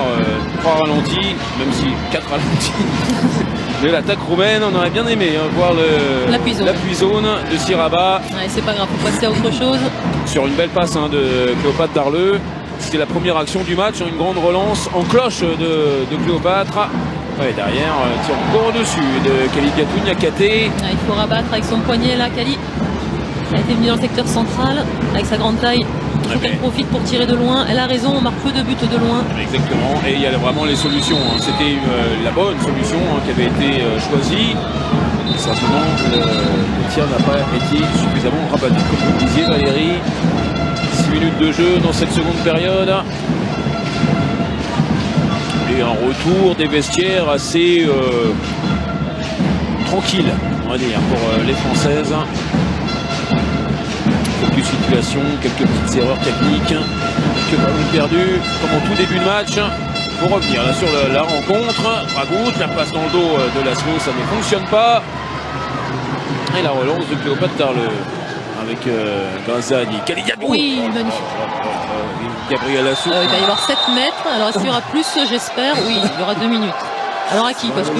3 ralentis, même si 4 ralentis, de l'attaque roumaine, on aurait bien aimé hein, voir l'appui zone de Siraba. Ouais, c'est pas grave, faut passer à autre chose. Sur une belle passe hein, de Cléopâtre Darleux. C'était la première action du match, une grande relance en cloche de Cléopâtre. Ouais, derrière, tire encore au-dessus de Kali Gatoun Niakate. Ouais, il faut rabattre avec son poignet là, Kali. Elle a été venue dans le secteur central avec sa grande taille. Il faut qu'elle profite pour tirer de loin. Elle a raison, on marque peu de buts de loin. Exactement, et il y a vraiment les solutions. Hein. C'était la bonne solution hein, qui avait été choisie. Simplement, le tir n'a pas été suffisamment rabattu. Comme vous le disiez, Valérie, 6 minutes de jeu dans cette seconde période. Et un retour des vestiaires assez tranquille, on va dire, pour les Françaises. Quelques situations, quelques petites erreurs techniques, quelques ballons perdus, comme en tout début de match. Pour revenir là sur la rencontre, Dragout, la passe dans le dos de Laszlo, ça ne fonctionne pas. Et la relance de Cléopâtre Darleux avec Grazani. Oui, magnifique. Gabriel Assou. Il va y avoir 7 mètres. Alors est-ce qu'il y aura plus, j'espère? Oui, il y aura 2 minutes. Alors à qui? Parce que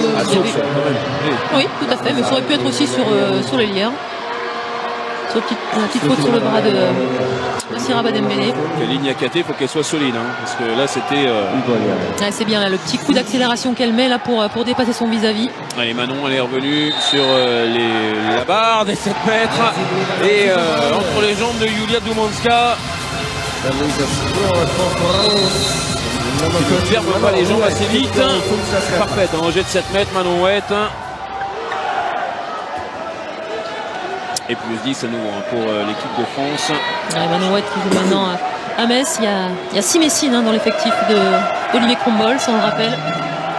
oui, tout à fait, mais ça aurait pu être aussi sur les lières. Sur la petite faute sur le bras de Siraba Dembélé. Kali Niakate, il faut qu'elle soit solide, hein, parce que là c'était... Ouais, c'est bien là, le petit coup d'accélération qu'elle met là pour dépasser son vis-à-vis. Allez, Manon, elle est revenue sur la barre des 7 mètres. Et entre les jambes de Julia Dumonska. Ne ferme pas les jambes assez vite. Parfaite, un jet de 7 mètres, Manon Huette. Et plus 10 à nouveau pour l'équipe de France. Manon Huette qui joue maintenant à Metz. Il y a 6 Messines hein, dans l'effectif d'Olivier Crombols, on le rappelle.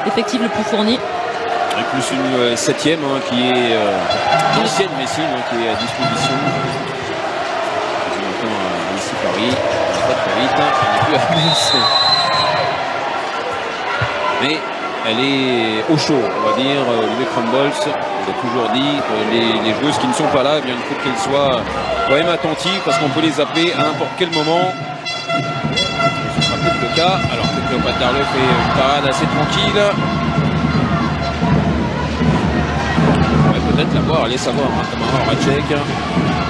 L'effectif le plus fourni. Et plus une 7e hein, qui est l'ancienne Messine hein, qui est à disposition. Maintenant ici Paris. Pas très vite, hein, elle n'est plus à Metz. Mais elle est au chaud, on va dire. Olivier Crombols, on a toujours dit, les joueuses qui ne sont pas là, eh bien, il faut qu'elles soient quand même attentives parce qu'on peut les appeler à n'importe quel moment. Et ce sera peut-être le cas, alors que Cléopâtre Darleux fait une parade assez tranquille. On pourrait peut-être la voir, allez savoir, hein, Tamara Horacek.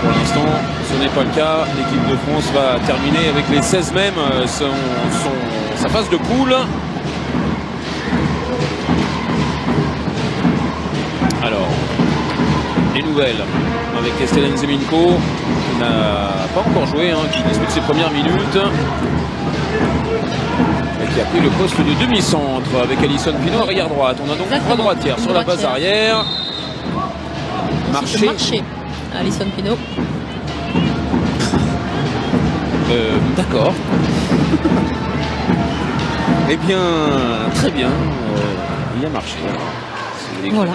Pour l'instant, ce n'est pas le cas. L'équipe de France va terminer avec les 16 mêmes sa phase de poule. Alors, les nouvelles avec Estelle Nzeminko qui n'a pas encore joué, hein, qui dispute ses premières minutes et qui a pris le poste de demi-centre avec Alison Pinault arrière droite. On a donc trois droitières sur la base arrière. Marché. Alison Pinault. D'accord. Eh bien, très bien. Il a marché. Voilà.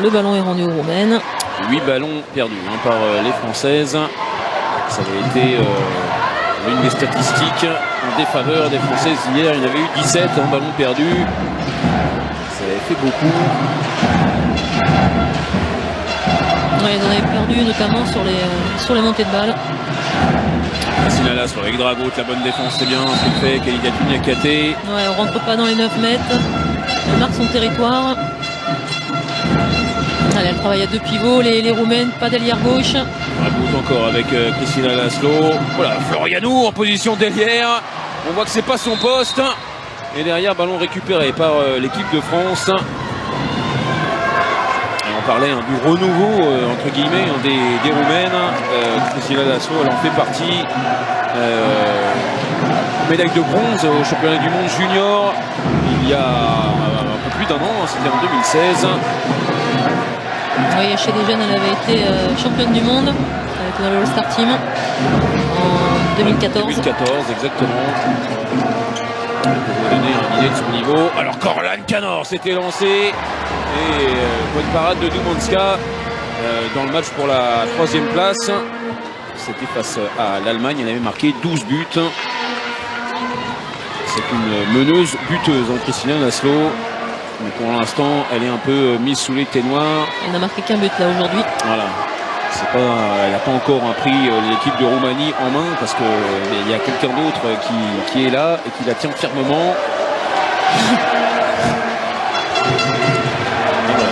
Le ballon est rendu aux Roumaines. 8 ballons perdus hein, par les Françaises. Ça avait été une des statistiques en défaveur des Françaises hier. Il y en avait eu 17 ballons perdus. Ça avait fait beaucoup. Ouais, ils en avaient perdu notamment sur les montées de balles. Christina Laszlo avec Dragout, la bonne défense, c'est bien ce qu'il fait. Kali Gatoun Niakate. Ouais, on rentre pas dans les 9 mètres. Elle marque son territoire. Allez, elle travaille à 2 pivots, les Roumaines, pas d'ailière gauche. Rabout encore avec Christina Laszlo. Voilà, Florianou en position d'ailière. On voit que c'est pas son poste. Et derrière, ballon récupéré par l'équipe de France. Et on parlait du renouveau, entre guillemets, des Roumaines. Christina Laszlo, elle en fait partie. Médaille de bronze au championnat du monde junior il y a un peu plus d'un an, c'était en 2016. Oui, chez les jeunes, elle avait été championne du monde. Elle était dans le All-Star Team en 2014. 2014, exactement. Pour vous donner une idée de son niveau. Alors Corlan Canor s'était lancé. Et bonne parade de Dumonska dans le match pour la 3e place. C'était face à l'Allemagne. Elle avait marqué 12 buts. C'est une meneuse buteuse, Christina Laszlo. Mais pour l'instant, elle est un peu mise sous les ténoirs. Elle n'a marqué qu'un but là aujourd'hui. Voilà. Elle n'a pas encore pris l'équipe de Roumanie en main parce qu'il y a quelqu'un d'autre qui est là et qui la tient fermement.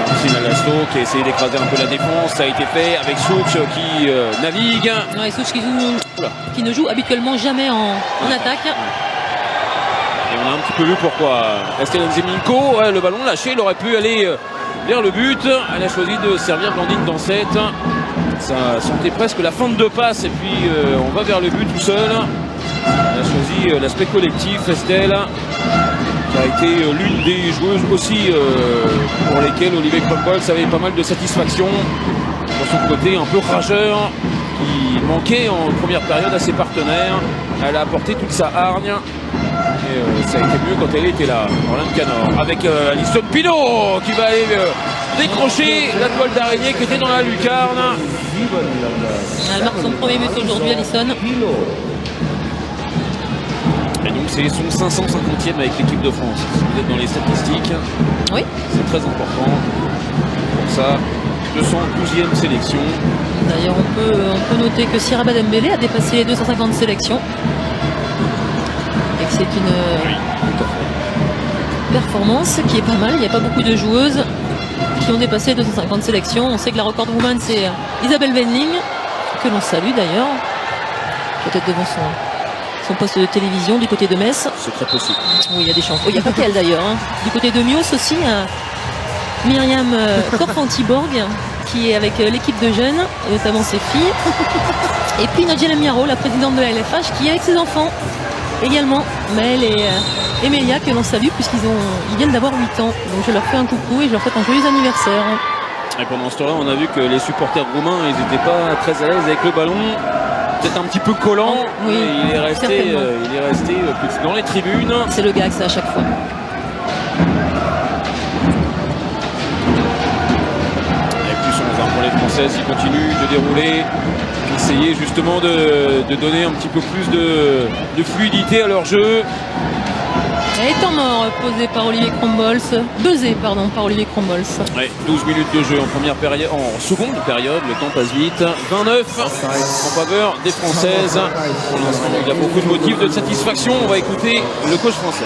Christina Laszlo qui a essayé d'écraser un peu la défense. Ça a été fait avec Souch qui navigue. Ouais, Souch qui ne joue habituellement jamais en attaque. Et on a un petit peu vu pourquoi. Esteban Zeminko, le ballon lâché, il aurait pu aller vers le but. Elle a choisi de servir Blandine Dansette. Ça sentait presque la fin de 2 passes et puis on va vers le but tout seul. Elle a choisi l'aspect collectif, Estelle, qui a été l'une des joueuses aussi pour lesquelles Olivier Crumbles avait pas mal de satisfaction. Pour son côté un peu rageur, qui manquait en première période à ses partenaires. Elle a apporté toute sa hargne. Et ça a été mieux quand elle était là, Orlane Canor, avec Alison Pino qui va aller décrocher la toile d'araignée qui était dans la lucarne. Elle marque son premier but aujourd'hui, Alison. Et donc c'est son 550e avec l'équipe de France. Si vous êtes dans les statistiques, oui, c'est très important. Pour ça, 212e sélection. D'ailleurs, on peut noter que Sira Badembele a dépassé les 250 sélections. Et que c'est une performance qui est pas mal. Il n'y a pas beaucoup de joueuses qui ont dépassé 250 sélections. On sait que la record woman, c'est Isabelle Wendling, que l'on salue d'ailleurs, peut-être devant son poste de télévision du côté de Metz. C'est très possible. Oui, il y a des chances. Il n'y a pas qu'elle d'ailleurs. Du côté de Mios aussi, Myriam Korfanti-Borg, qui est avec l'équipe de jeunes, et notamment ses filles. Et puis Nadjela Miaro, la présidente de la LFH, qui est avec ses enfants également, Maëlle et Emelia, que l'on salue puisqu'ils viennent d'avoir 8 ans. Donc je leur fais un coucou et je leur souhaite un joyeux anniversaire. Et pendant ce temps-là, on a vu que les supporters roumains, ils n'étaient pas très à l'aise avec le ballon. Peut-être un petit peu collant. Oui, il est resté plus dans les tribunes. C'est le gag, ça, à chaque fois. Et plus 11 pour les Françaises qui continuent de dérouler. Essayer justement de donner un petit peu plus de fluidité à leur jeu. Et temps mort posé par Olivier Crombols, buzzé pardon par Olivier Crombols. Ouais, 12 minutes de jeu en seconde période, le temps passe vite. 29 en faveur des Françaises. Pour l'instant, il y a beaucoup de motifs de satisfaction. On va écouter le coach français.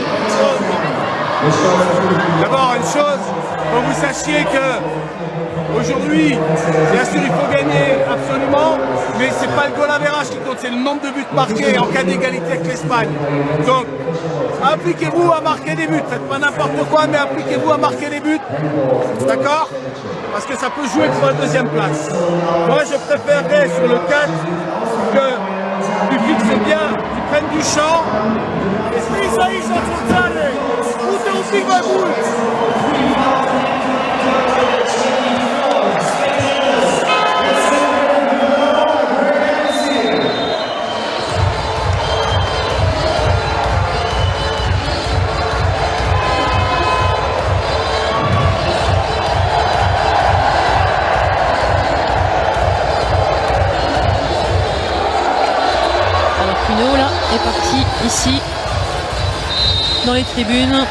D'abord, une chose, faut que vous sachiez que aujourd'hui, bien sûr, il faut gagner absolument, mais c'est pas le goal average qui compte, c'est le nombre de buts marqués en cas d'égalité avec l'Espagne. Donc, appliquez-vous à marquer des buts. Faites pas n'importe quoi, mais appliquez-vous à marquer des buts. D'accord? Parce que ça peut jouer pour la 2e place. Moi, je préférerais sur le 4 que tu fixes bien, tu prennes du champ. est parti ici dans les tribunes.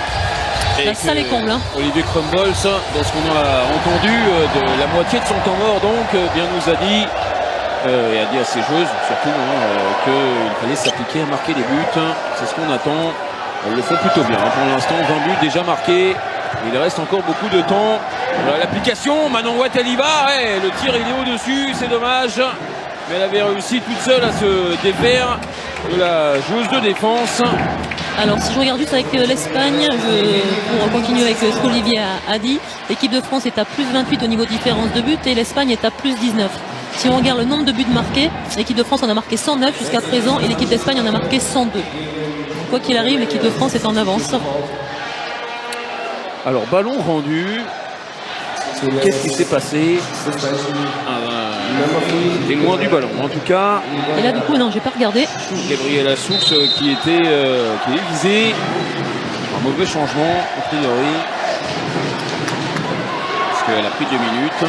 La salle est comble. Olivier Crumbles, dans ce qu'on a entendu, de la moitié de son temps mort, donc bien nous a dit, et a dit à ses joueuses surtout, qu'il fallait s'appliquer à marquer des buts. C'est ce qu'on attend. Elles le font plutôt bien. Pour l'instant, 20 buts déjà marqués. Il reste encore beaucoup de temps. Voilà l'application. Manon Watt, elle y va. Ouais, le tir, il est au-dessus. C'est dommage. Mais elle avait réussi toute seule à se défaire de la joueuse de défense. Alors si je regarde juste avec l'Espagne, pour continuer avec ce qu'Olivier a dit, l'équipe de France est à plus 28 au niveau différence de but et l'Espagne est à plus 19. Si on regarde le nombre de buts marqués, l'équipe de France en a marqué 109 jusqu'à présent et l'équipe d'Espagne en a marqué 102. Quoi qu'il arrive, l'équipe de France est en avance. Alors ballon rendu. Qu'est-ce qui s'est passé? C'était loin du ballon en tout cas. Et là du coup non, j'ai pas regardé. Gabriela Source qui est visée. Un mauvais changement a priori. Parce qu'elle a pris 2 minutes.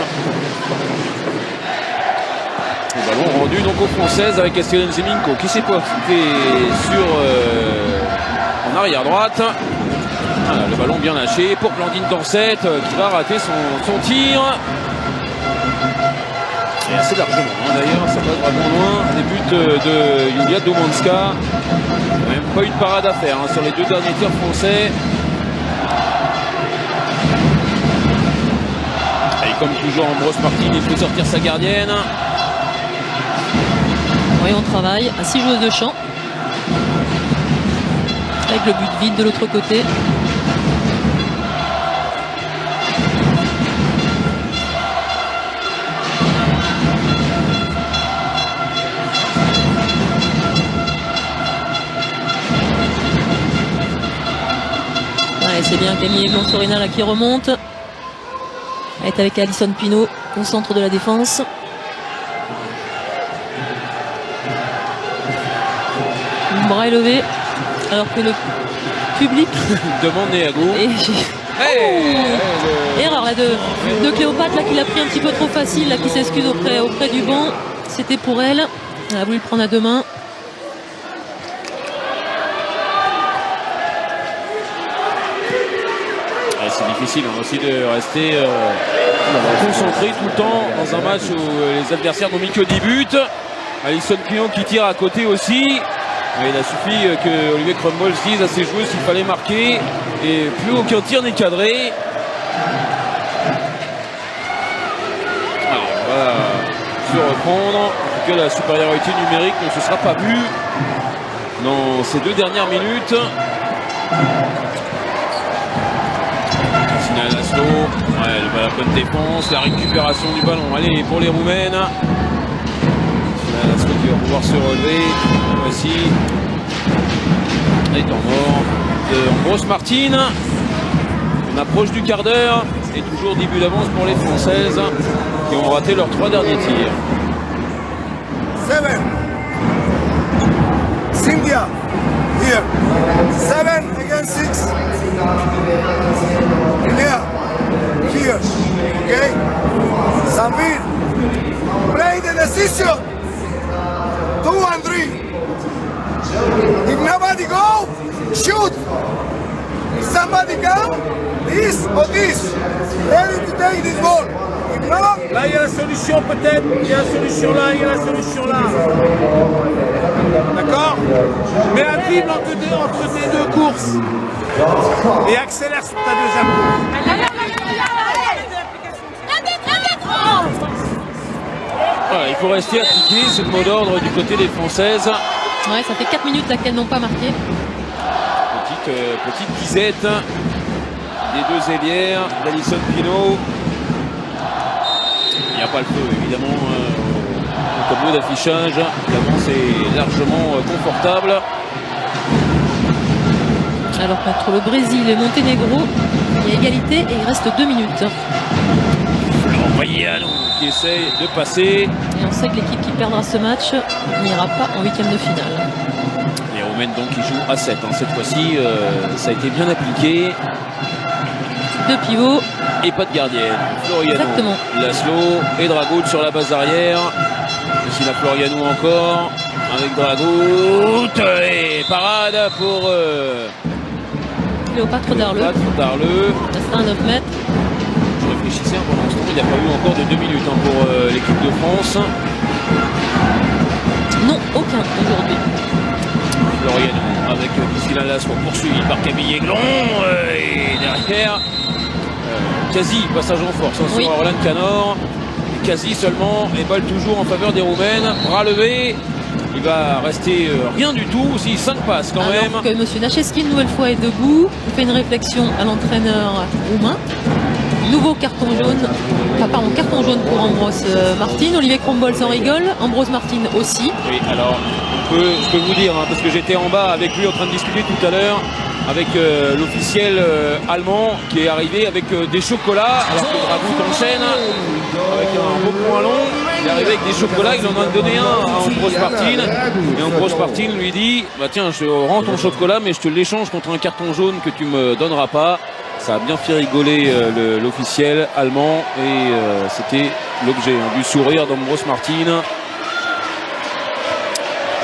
Le ballon rendu donc aux Françaises avec Estelle Zeminko qui s'est porté en arrière droite. Voilà, le ballon bien lâché pour Blandine Dansette qui va rater son tir. Et assez largement d'ailleurs, ça passe vraiment loin. Des buts de Julia Domanska. Même pas eu de parade à faire sur les 2 derniers tirs français. Et comme toujours Ambroise Martin, il faut sortir sa gardienne. Oui, on travaille à 6 joueuses de champ. Avec le but vide de l'autre côté. Ouais, c'est bien Camille Blonsorina là qui remonte. Elle est avec Alison Pinault au centre de la défense. Bras élevé, alors que le public demande Néago. Erreur là de Cléopâtre là qui l'a pris un petit peu trop facile, là qui s'excuse auprès du banc. C'était pour elle. Elle a voulu le prendre à 2 mains. C'est difficile aussi de rester concentré tout le temps dans un match où les adversaires n'ont mis que 10 buts. Alison Pinault qui tire à côté aussi. Mais il a suffi que Olivier Crumble dise à ses joueuses qu'il fallait marquer et plus aucun tir n'est cadré. Alors on va se reprendre. En tout cas la supériorité numérique ne se sera pas vue dans ces 2 dernières minutes. Sina Laszlo, la bonne défense, la récupération du ballon. Allez pour les Roumaines. Laszlo qui va pouvoir se relever. Voici les temps morts de Ambroise Martin. On approche du quart d'heure et toujours 10 buts d'avance pour les Françaises qui ont raté leurs 3 derniers tirs. 7. Cynthia, here. 7 against 6. Here. Here. Okay? Samir, play the decision. 2 and 3. If nobody go, shoot. If somebody come, this or this. Ready to take this ball. If not, là il y a la solution peut-être, il y a la solution là, il y a la solution là. D'accord? Mets un dribble entre tes 2 courses. Et accélère sur ta 2e course. Voilà, il faut rester appliqué, c'est le mot d'ordre du côté des Françaises. Ouais, ça fait 4 minutes là qu'elles n'ont pas marqué. Petite disette des 2 ailières d'Alison Pinault. Il n'y a pas le feu évidemment au tableau d'affichage. L'avance est largement confortable. Alors contre le Brésil et Monténégro, il y a égalité et il reste 2 minutes. Moyano qui essaye de passer. Et on sait que l'équipe qui perdra ce match n'ira pas en 8e de finale. Les Roumaines donc qui jouent à 7. Cette fois-ci, ça a été bien appliqué. 2 pivots. Et pas de gardienne. Floriano, exactement. Laszlo et Dragout sur la base arrière. Ici la Floriano encore. Avec Dragout. Et parade pour Cléopâtre Darleux. Reste à 9 mètres. Je réfléchissais pendant ce temps, il n'y a pas eu encore de 2 minutes pour l'équipe de France. Non, aucun aujourd'hui. Floriano avec Priscilla Laszlo poursuivi par Camille Aiglon. Et derrière, quasi passage en force sur Orlane Canor. quasi seulement, et balle toujours en faveur des Roumaines. Bras levé, il va rester rien du tout, si 5 passes quand même. Alors que M. Nacheski une nouvelle fois est debout, il fait une réflexion à l'entraîneur roumain. Nouveau carton jaune, enfin pardon, carton jaune pour Ambrose Martin. Olivier Krombol s'en rigole, Ambrose Martin aussi. Oui, alors je peux vous dire, hein, parce que j'étais en bas avec lui en train de discuter tout à l'heure avec l'officiel allemand qui est arrivé avec des chocolats, alors que Dragut enchaîne avec un beau point long. Il est arrivé avec des chocolats, il en a donné un à Ambrose Martin, et Ambrose Martin lui dit bah tiens, je rends ton chocolat mais je te l'échange contre un carton jaune que tu me donneras pas. Ça a bien fait rigoler l'officiel allemand, et c'était l'objet du sourire d'Ambrose Martin.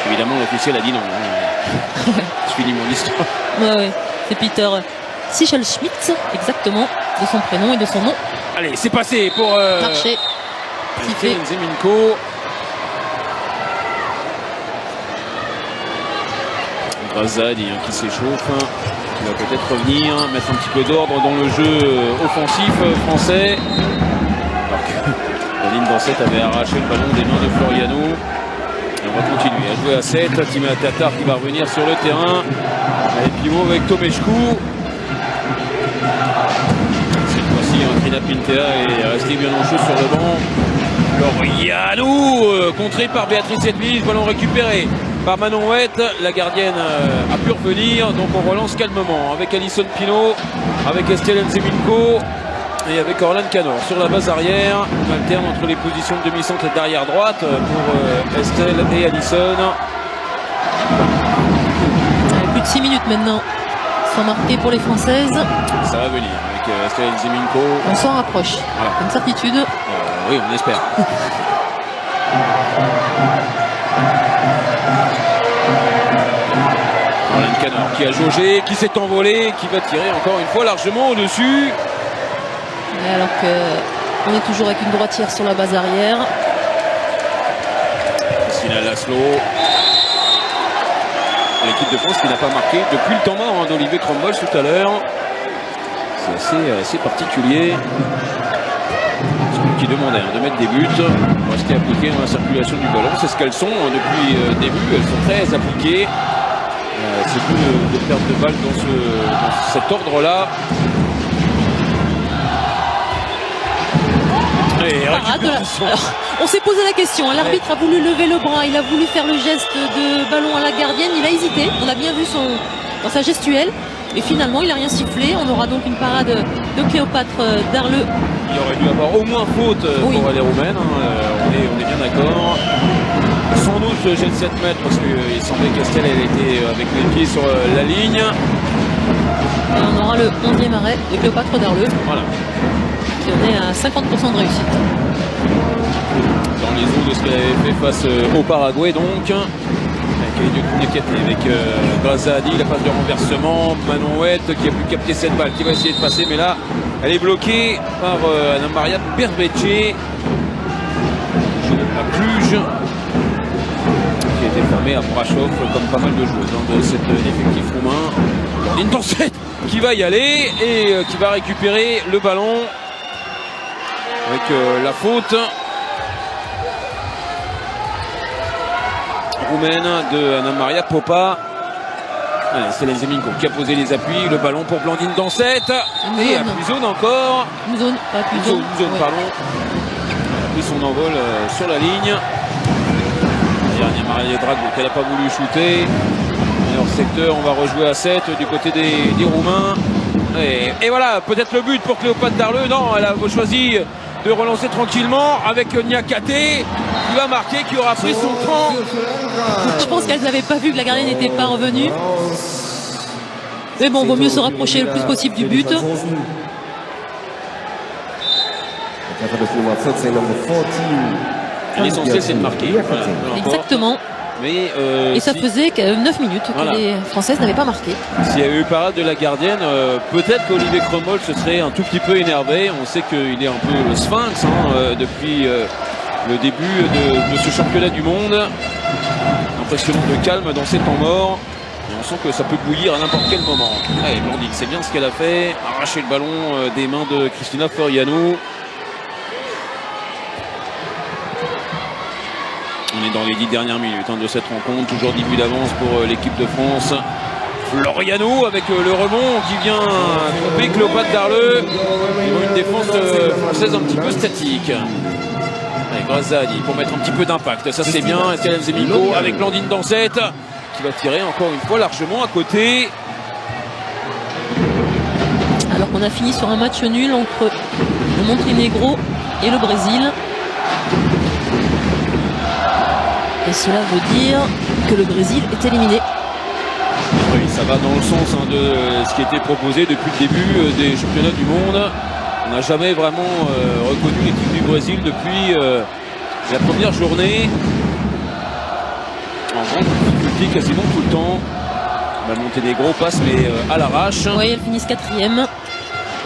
Évidemment l'officiel a dit non, je finis mon histoire. Ouais. C'est Peter Sichelschmidt, exactement, de son prénom et de son nom. Allez, c'est passé pour Marché. Zeminko. Grazadi qui s'échauffe, qui va peut-être revenir, mettre un petit peu d'ordre dans le jeu offensif français. Alors que Blandine Dansette avait arraché le ballon des mains de Floriano. Et on va continuer à jouer à 7. Tima Tatar qui va revenir sur le terrain. Allez, pivot avec Tomescu. Cette fois-ci, Trina Pintea est resté bien en chaud sur le banc. Floriano contré par Béatrice Edwige. Ballon récupéré par Manon Huette. La gardienne a pu revenir. Donc on relance calmement avec Alison Pinault, avec Estelle Zeminko et avec Orlan Canor sur la base arrière. On alterne entre les positions de demi-centre et d'arrière droite pour Estelle et Alison. Plus de 6 minutes maintenant sans marquer pour les Françaises. Ça va venir avec Estelle Zeminko. On s'en rapproche, voilà. Une certitude. Oui, on espère. Orlan Canor qui a jaugé, qui s'est envolé, qui va tirer encore une fois largement au-dessus. Alors qu'on est toujours avec une droitière sur la base arrière. Christina Laszlo. L'équipe de France qui n'a pas marqué depuis le temps mort d'Olivier Krombol tout à l'heure. C'est assez particulier. C'est lui qui demandait de mettre des buts. Rester appliqué dans la circulation du ballon. C'est ce qu'elles sont depuis le début. Elles sont très appliquées. C'est plus de perte de balles dans cet ordre-là. Alors, on s'est posé la question, l'arbitre a voulu lever le bras, il a voulu faire le geste de ballon à la gardienne, il a hésité, on a bien vu dans sa gestuelle, et finalement il n'a rien sifflé. On aura donc une parade de Cléopâtre Darleux. Il aurait dû avoir au moins faute pour les Roumaines, on est bien d'accord. Sans doute j'ai le 7 mètres parce qu'il semblait qu'Estelle était avec les pieds sur la ligne. Et on aura le 11e arrêt de Cléopâtre Darleux. Voilà. Qui en est à 50% de réussite. Dans les eaux de ce qu'elle avait fait face au Paraguay donc. Avec Grazadi, la passe de renversement, Manon Huette qui a pu capter cette balle, qui va essayer de passer, mais là elle est bloquée par Anna Maria Berbecce, à Cluj, qui a été fermée à Brasov comme pas mal de joueuses de cet effectif roumain. Une Dansette qui va y aller et qui va récupérer le ballon avec la faute roumaine de Anna Maria Popa. C'est les Zeminko qui a posé les appuis, le ballon pour Blandine Dansette et à Puzone encore. Puzone, pardon. A pris son envol sur la ligne. Anna Maria Dragut, elle n'a pas voulu shooter. Leur secteur, on va rejouer à 7 du côté des Roumains. Et voilà, peut-être le but pour Cléopâtre Darleux. Non, elle a choisi de relancer tranquillement avec Niakate qui va marquer, qui aura pris son temps. Je pense qu'elles n'avaient pas vu que la gardienne n'était pas revenue. Mais bon, vaut mieux se rapprocher le plus possible du but. L'essentiel c'est de marquer. Voilà, exactement. Mais et ça faisait 9 minutes que les Françaises n'avaient pas marqué. S'il y avait eu parade de la gardienne, peut-être qu'Olivier Krombol se serait un tout petit peu énervé. On sait qu'il est un peu le sphinx depuis le début de ce championnat du monde. Impressionnant de calme dans ces temps morts. Et on sent que ça peut bouillir à n'importe quel moment. Allez, Blandine, c'est bien ce qu'elle a fait. Arracher le ballon des mains de Cristina Floriano. On est dans les 10 dernières minutes de cette rencontre. Toujours 10 buts d'avance pour l'équipe de France. Floriano avec le rebond qui vient tromper Cléopâtre Darleux. Ils ont une défense française un petit peu statique. Allez, Grazzadi pour mettre un petit peu d'impact. Ça c'est bien. Escalem Zemiko avec Blandine Dansette qui va tirer encore une fois largement à côté. Alors qu'on a fini sur un match nul entre le Monténégro et le Brésil. Et cela veut dire que le Brésil est éliminé. Oui, ça va dans le sens de ce qui était proposé depuis le début des championnats du monde. On n'a jamais vraiment reconnu l'équipe du Brésil depuis la première journée. En grande difficulté quasiment tout le temps. Le Monténégro passe mais à l'arrache. Oui, elles finissent 4e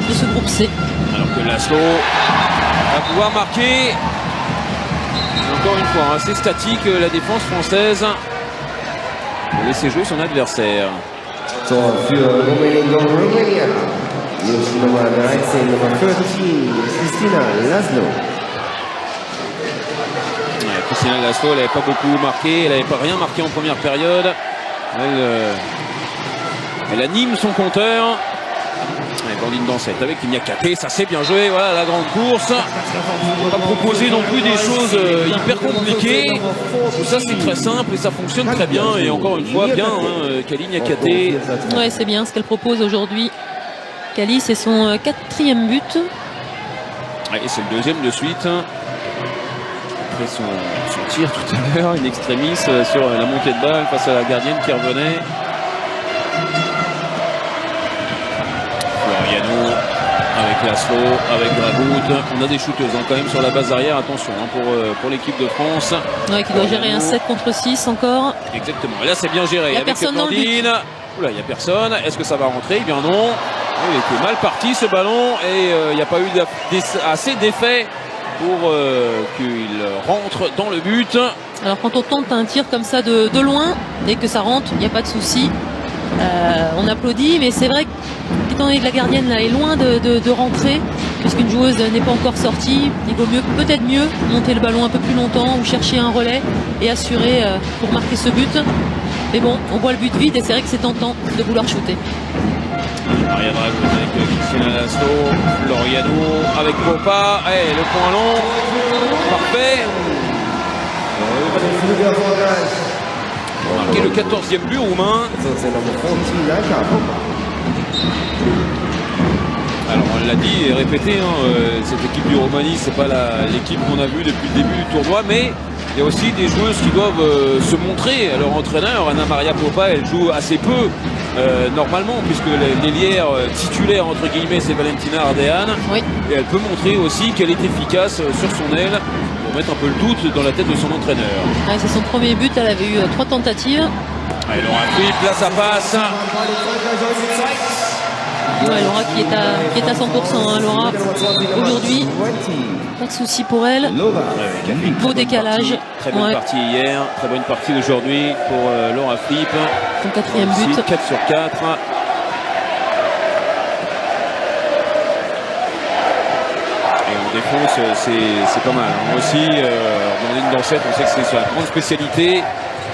de ce groupe C. Alors que Laszlo va pouvoir marquer. Encore une fois, assez statique la défense française. Pour laisser jouer son adversaire. So für Romania, News Nummer 13, Nummer 13, Christina Laszlo. Ouais, Christina Laszlo, elle n'avait pas beaucoup marqué, elle n'avait pas rien marqué en première période. Elle anime son compteur. Blandine Dansette avec Niakate, ça c'est bien joué, voilà la grande course. On va pas proposer non plus des choses hyper compliquées. Tout ça c'est très simple et ça fonctionne très bien. Et encore une fois, bien, Kali Niakate. Ouais, c'est bien ce qu'elle propose aujourd'hui. Kali, c'est son 4e but. Ouais, et c'est le 2e de suite. Après son tir tout à l'heure, une extremis sur la montée de balle face à la gardienne qui revenait. Floriano avec Laszlo, avec Dragout. On a des shooteuses quand même sur la base arrière. Attention pour l'équipe de France. Ouais, qui doit gérer un 7 contre 6 encore. Exactement. Et là c'est bien géré. Il y a avec personne dans le but. Oula, il n'y a personne. Est-ce que ça va rentrer? Eh bien non. Il était mal parti ce ballon et il n'y a pas eu assez d'effet pour qu'il rentre dans le but. Alors quand on tente un tir comme ça de loin et que ça rentre, il n'y a pas de souci. On applaudit, mais c'est vrai qu'étant donné que la gardienne là est loin de rentrer, puisqu'une joueuse n'est pas encore sortie, il vaut peut-être mieux monter le ballon un peu plus longtemps ou chercher un relais et assurer pour marquer ce but. Mais bon, on voit le but vide et c'est vrai que c'est tentant de vouloir shooter. Maria Dragout avec Christina Laszlo, Floriano avec Popa, le point long, parfait. Marqué le 14e but roumain. Alors on l'a dit et répété, cette équipe du Roumanie, c'est pas l'équipe qu'on a vue depuis le début du tournoi, mais il y a aussi des joueuses qui doivent se montrer à leur entraîneur. Anna Maria Popa, elle joue assez peu normalement, puisque l'ailière titulaire entre guillemets c'est Valentina Ardean. Oui. Et elle peut montrer aussi qu'elle est efficace sur son aile pour mettre un peu le doute dans la tête de son entraîneur. Ouais, c'est son premier but, elle avait eu 3 tentatives. Allez, Laura Fripp, là ça passe. Ouais, Laura qui est à 100%, Laura aujourd'hui, pas de souci pour elle. Beau décalage. Très bonne partie hier, très bonne partie aujourd'hui pour Laura Fripp. Son 4e but. 4 sur 4. Défense, c'est pas mal. Moi aussi, Blandine Dansette, on sait que c'est sa grande spécialité.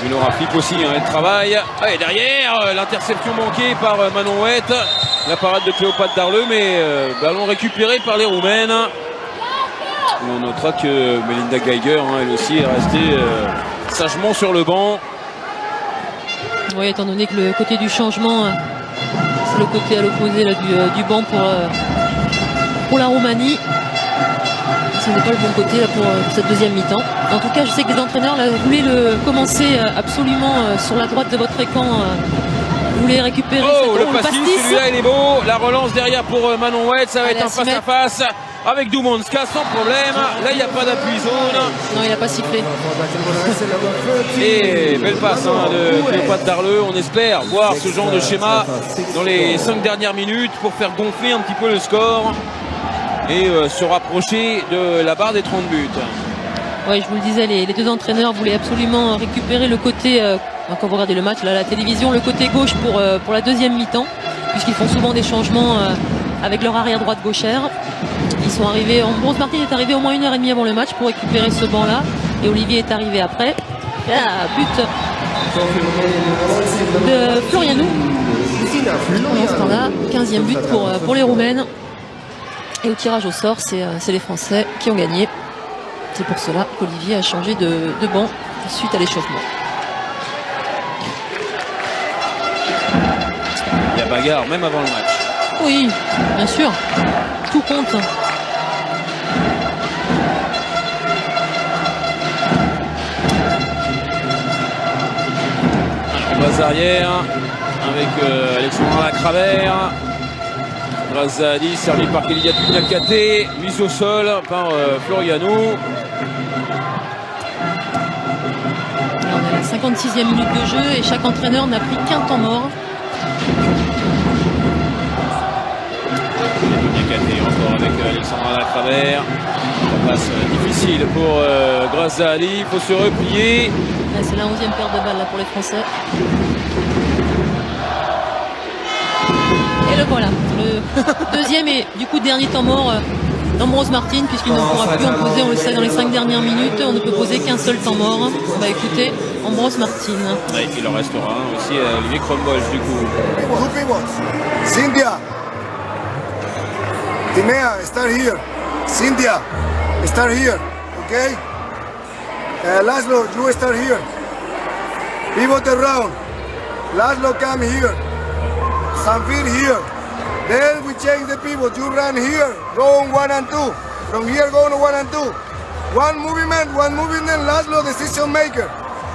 Mais Laura Fripp aussi, elle travaille. Et derrière, l'interception manquée par Manon Huet. La parade de Cléopâtre Darleux, mais ballon récupéré par les Roumaines. Et on notera que Melinda Geiger, elle aussi, est restée sagement sur le banc. Oui, étant donné que le côté du changement, c'est le côté à l'opposé du banc pour la Roumanie. Ce n'est pas le bon côté là, pour cette deuxième mi-temps. En tout cas, je sais que les entraîneurs là, voulaient commencer absolument sur la droite de votre écran. Voulaient récupérer le pastis, celui-là il est beau. La relance derrière pour Manon Huet, ça va être un face-à-face avec Doumanska sans problème. Là, il n'y a pas d'appui zone. Non, il n'a pas sifflé. Et belle passe de Cléopâtre Darleux. On espère voir ce genre de schéma dans les 5 dernières minutes pour faire gonfler un petit peu le score et se rapprocher de la barre des 30 buts. Oui, je vous le disais, les deux entraîneurs voulaient absolument récupérer le côté, quand vous regardez le match là, à la télévision, le côté gauche pour la deuxième mi-temps, puisqu'ils font souvent des changements avec leur arrière droite gauchère. Ils sont arrivés, Ambroise Martin est arrivé au moins 1h30 avant le match pour récupérer ce banc-là. Et Olivier est arrivé après. Ah, but de Florianou. Pour l'instant là, 15e but pour les Roumaines. Et au tirage au sort, c'est les Français qui ont gagné. C'est pour cela qu'Olivier a changé de banc suite à l'échauffement. Il y a bagarre même avant le match. Oui, bien sûr. Tout compte. Base arrière avec Alexandre Lacravère. Grazali servi par Kélia Tugnakate, mise au sol par Florianou. On est à la 56e minute de jeu et chaque entraîneur n'a pris qu'un temps mort. Tugnakate encore avec Alexandre Lacravère. Passe difficile pour Grazali, il faut se replier. C'est la 11e paire de balles là pour les Français. Et le voilà, le deuxième et du coup dernier temps mort d'Ambrose Martin, puisqu'il ne pourra plus en poser, on le sait, dans les 5 dernières minutes. On ne peut poser qu'un seul temps mort. Bah écoutez, Ambrose Martin. Ouais, il en restera un aussi à Olivier Crumbolz du coup. Two people. Cynthia. Tinea, start here. Cynthia, start here. Okay? Laszlo, you start here. Pivot around. Laszlo, come here. Sanfir here. Then we change the pivot. You run here. Go on 1 and 2. From here, go on 1 and 2. One movement, Laszlo, decision maker.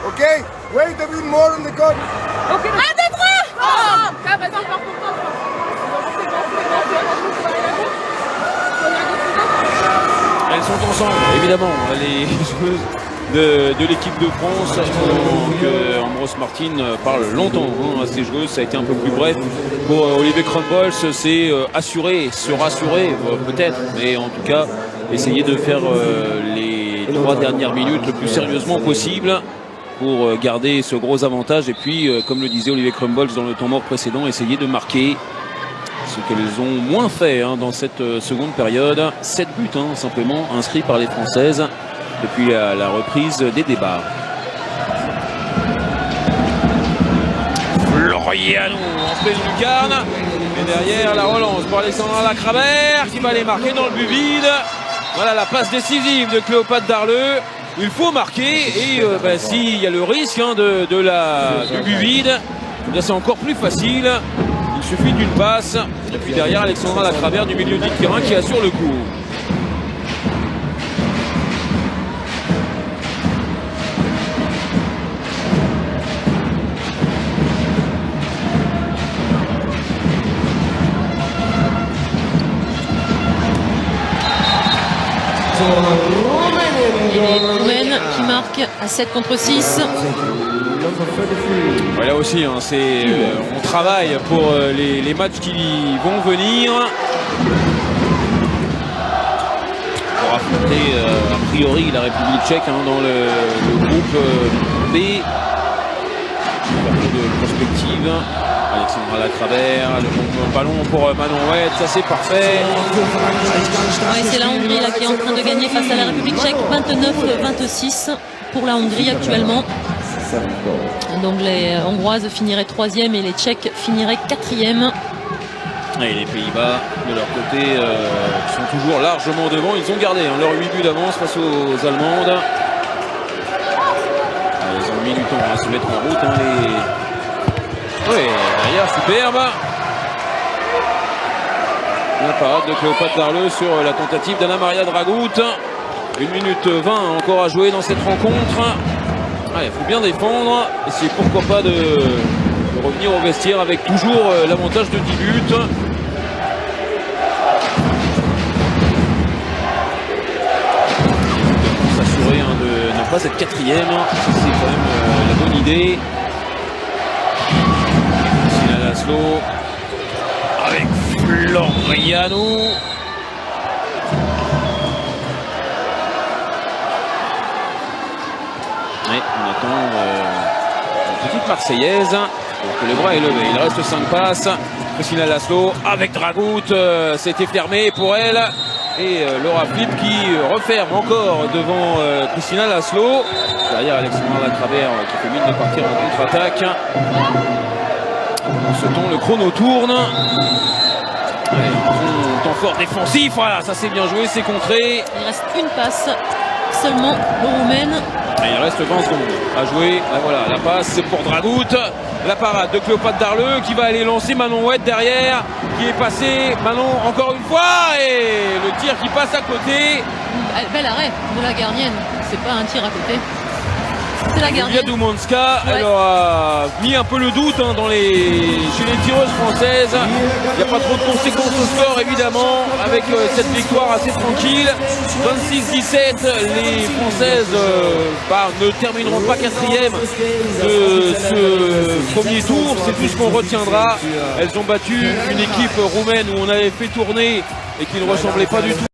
Okay? Wait a bit more on the court. Okay. Un, deux, trois! Oh! Vas-y, par contre. Elles sont ensemble, évidemment, les joueuses de l'équipe de France. Donc Ambrose Martin parle longtemps à ces joueuses. Ça a été un peu plus bref pour Olivier Crumbolz. C'est assurer, se rassurer peut-être, mais en tout cas essayer de faire les 3 dernières minutes le plus sérieusement possible pour garder ce gros avantage. Et puis comme le disait Olivier Crumbolz dans le temps mort précédent, essayer de marquer ce qu'elles ont moins fait dans cette seconde période. 7 buts simplement inscrits par les Françaises depuis la reprise des débats. Florianou en pleine lucarne. Et derrière la relance pour Alexandre Lacravère qui va aller marquer dans le but vide. Voilà la passe décisive de Cléopâtre Darleux. Il faut marquer et s'il y a le risque du but vide, c'est encore plus facile. Il suffit d'une passe. Et puis derrière Alexandre Lacravère du milieu du terrain qui assure le coup. Et les Roumaines qui marquent à 7 contre 6. Ouais, là aussi, on travaille pour les matchs qui vont venir. Pour affronter a priori la République tchèque dans le groupe B. De prospective. Alexandre Lacravère, le bon ballon pour Manon Oued, ça c'est parfait. Ouais, c'est la Hongrie là, qui est en train de gagner face à la République tchèque, 29-26 pour la Hongrie actuellement. Donc les Hongroises finiraient 3e et les Tchèques finiraient 4e. Et les Pays-Bas, de leur côté, sont toujours largement devant. Ils ont gardé leur 8 buts d'avance face aux Allemandes. Ils ont mis du temps à se mettre en route. Oui, derrière, superbe. La parade de Cléopâtre Darleux sur la tentative d'Anna Maria Dragut. 1 minute 20 encore à jouer dans cette rencontre. Il faut bien défendre. Essayer pourquoi pas de revenir au vestiaire avec toujours l'avantage de 10 buts. S'assurer de ne pas être 4e. C'est quand même la bonne idée. Laszlo avec Florianou. Et on attend une petite Marseillaise. Donc le bras est levé. Il reste 5 passes. Christina Laszlo avec Dragut. C'était fermé pour elle. Et Laura Flip qui referme encore devant Christina Laszlo. Derrière Alexandra Lacravère qui fait mine de partir en contre-attaque. Dans ce temps, le chrono tourne. Temps fort défensif, voilà, ça c'est bien joué, c'est contré. Il reste une passe seulement, le Roumaine. Et il reste 20 secondes à jouer. Et voilà, la passe c'est pour Dragut. La parade de Cléopâtre Darleux qui va aller lancer Manon Ouette derrière, qui est passé. Manon encore une fois et le tir qui passe à côté. Bel arrêt de la gardienne, c'est pas un tir à côté. C'est la gardienne. Doumanska, elle aura mis un peu le doute chez les tireuses françaises. Il n'y a pas trop de conséquences au score évidemment avec cette victoire assez tranquille. 26-17, les Françaises ne termineront pas quatrième de ce premier tour. C'est tout ce qu'on retiendra. Elles ont battu une équipe roumaine où on avait fait tourner et qui ne ressemblait pas du tout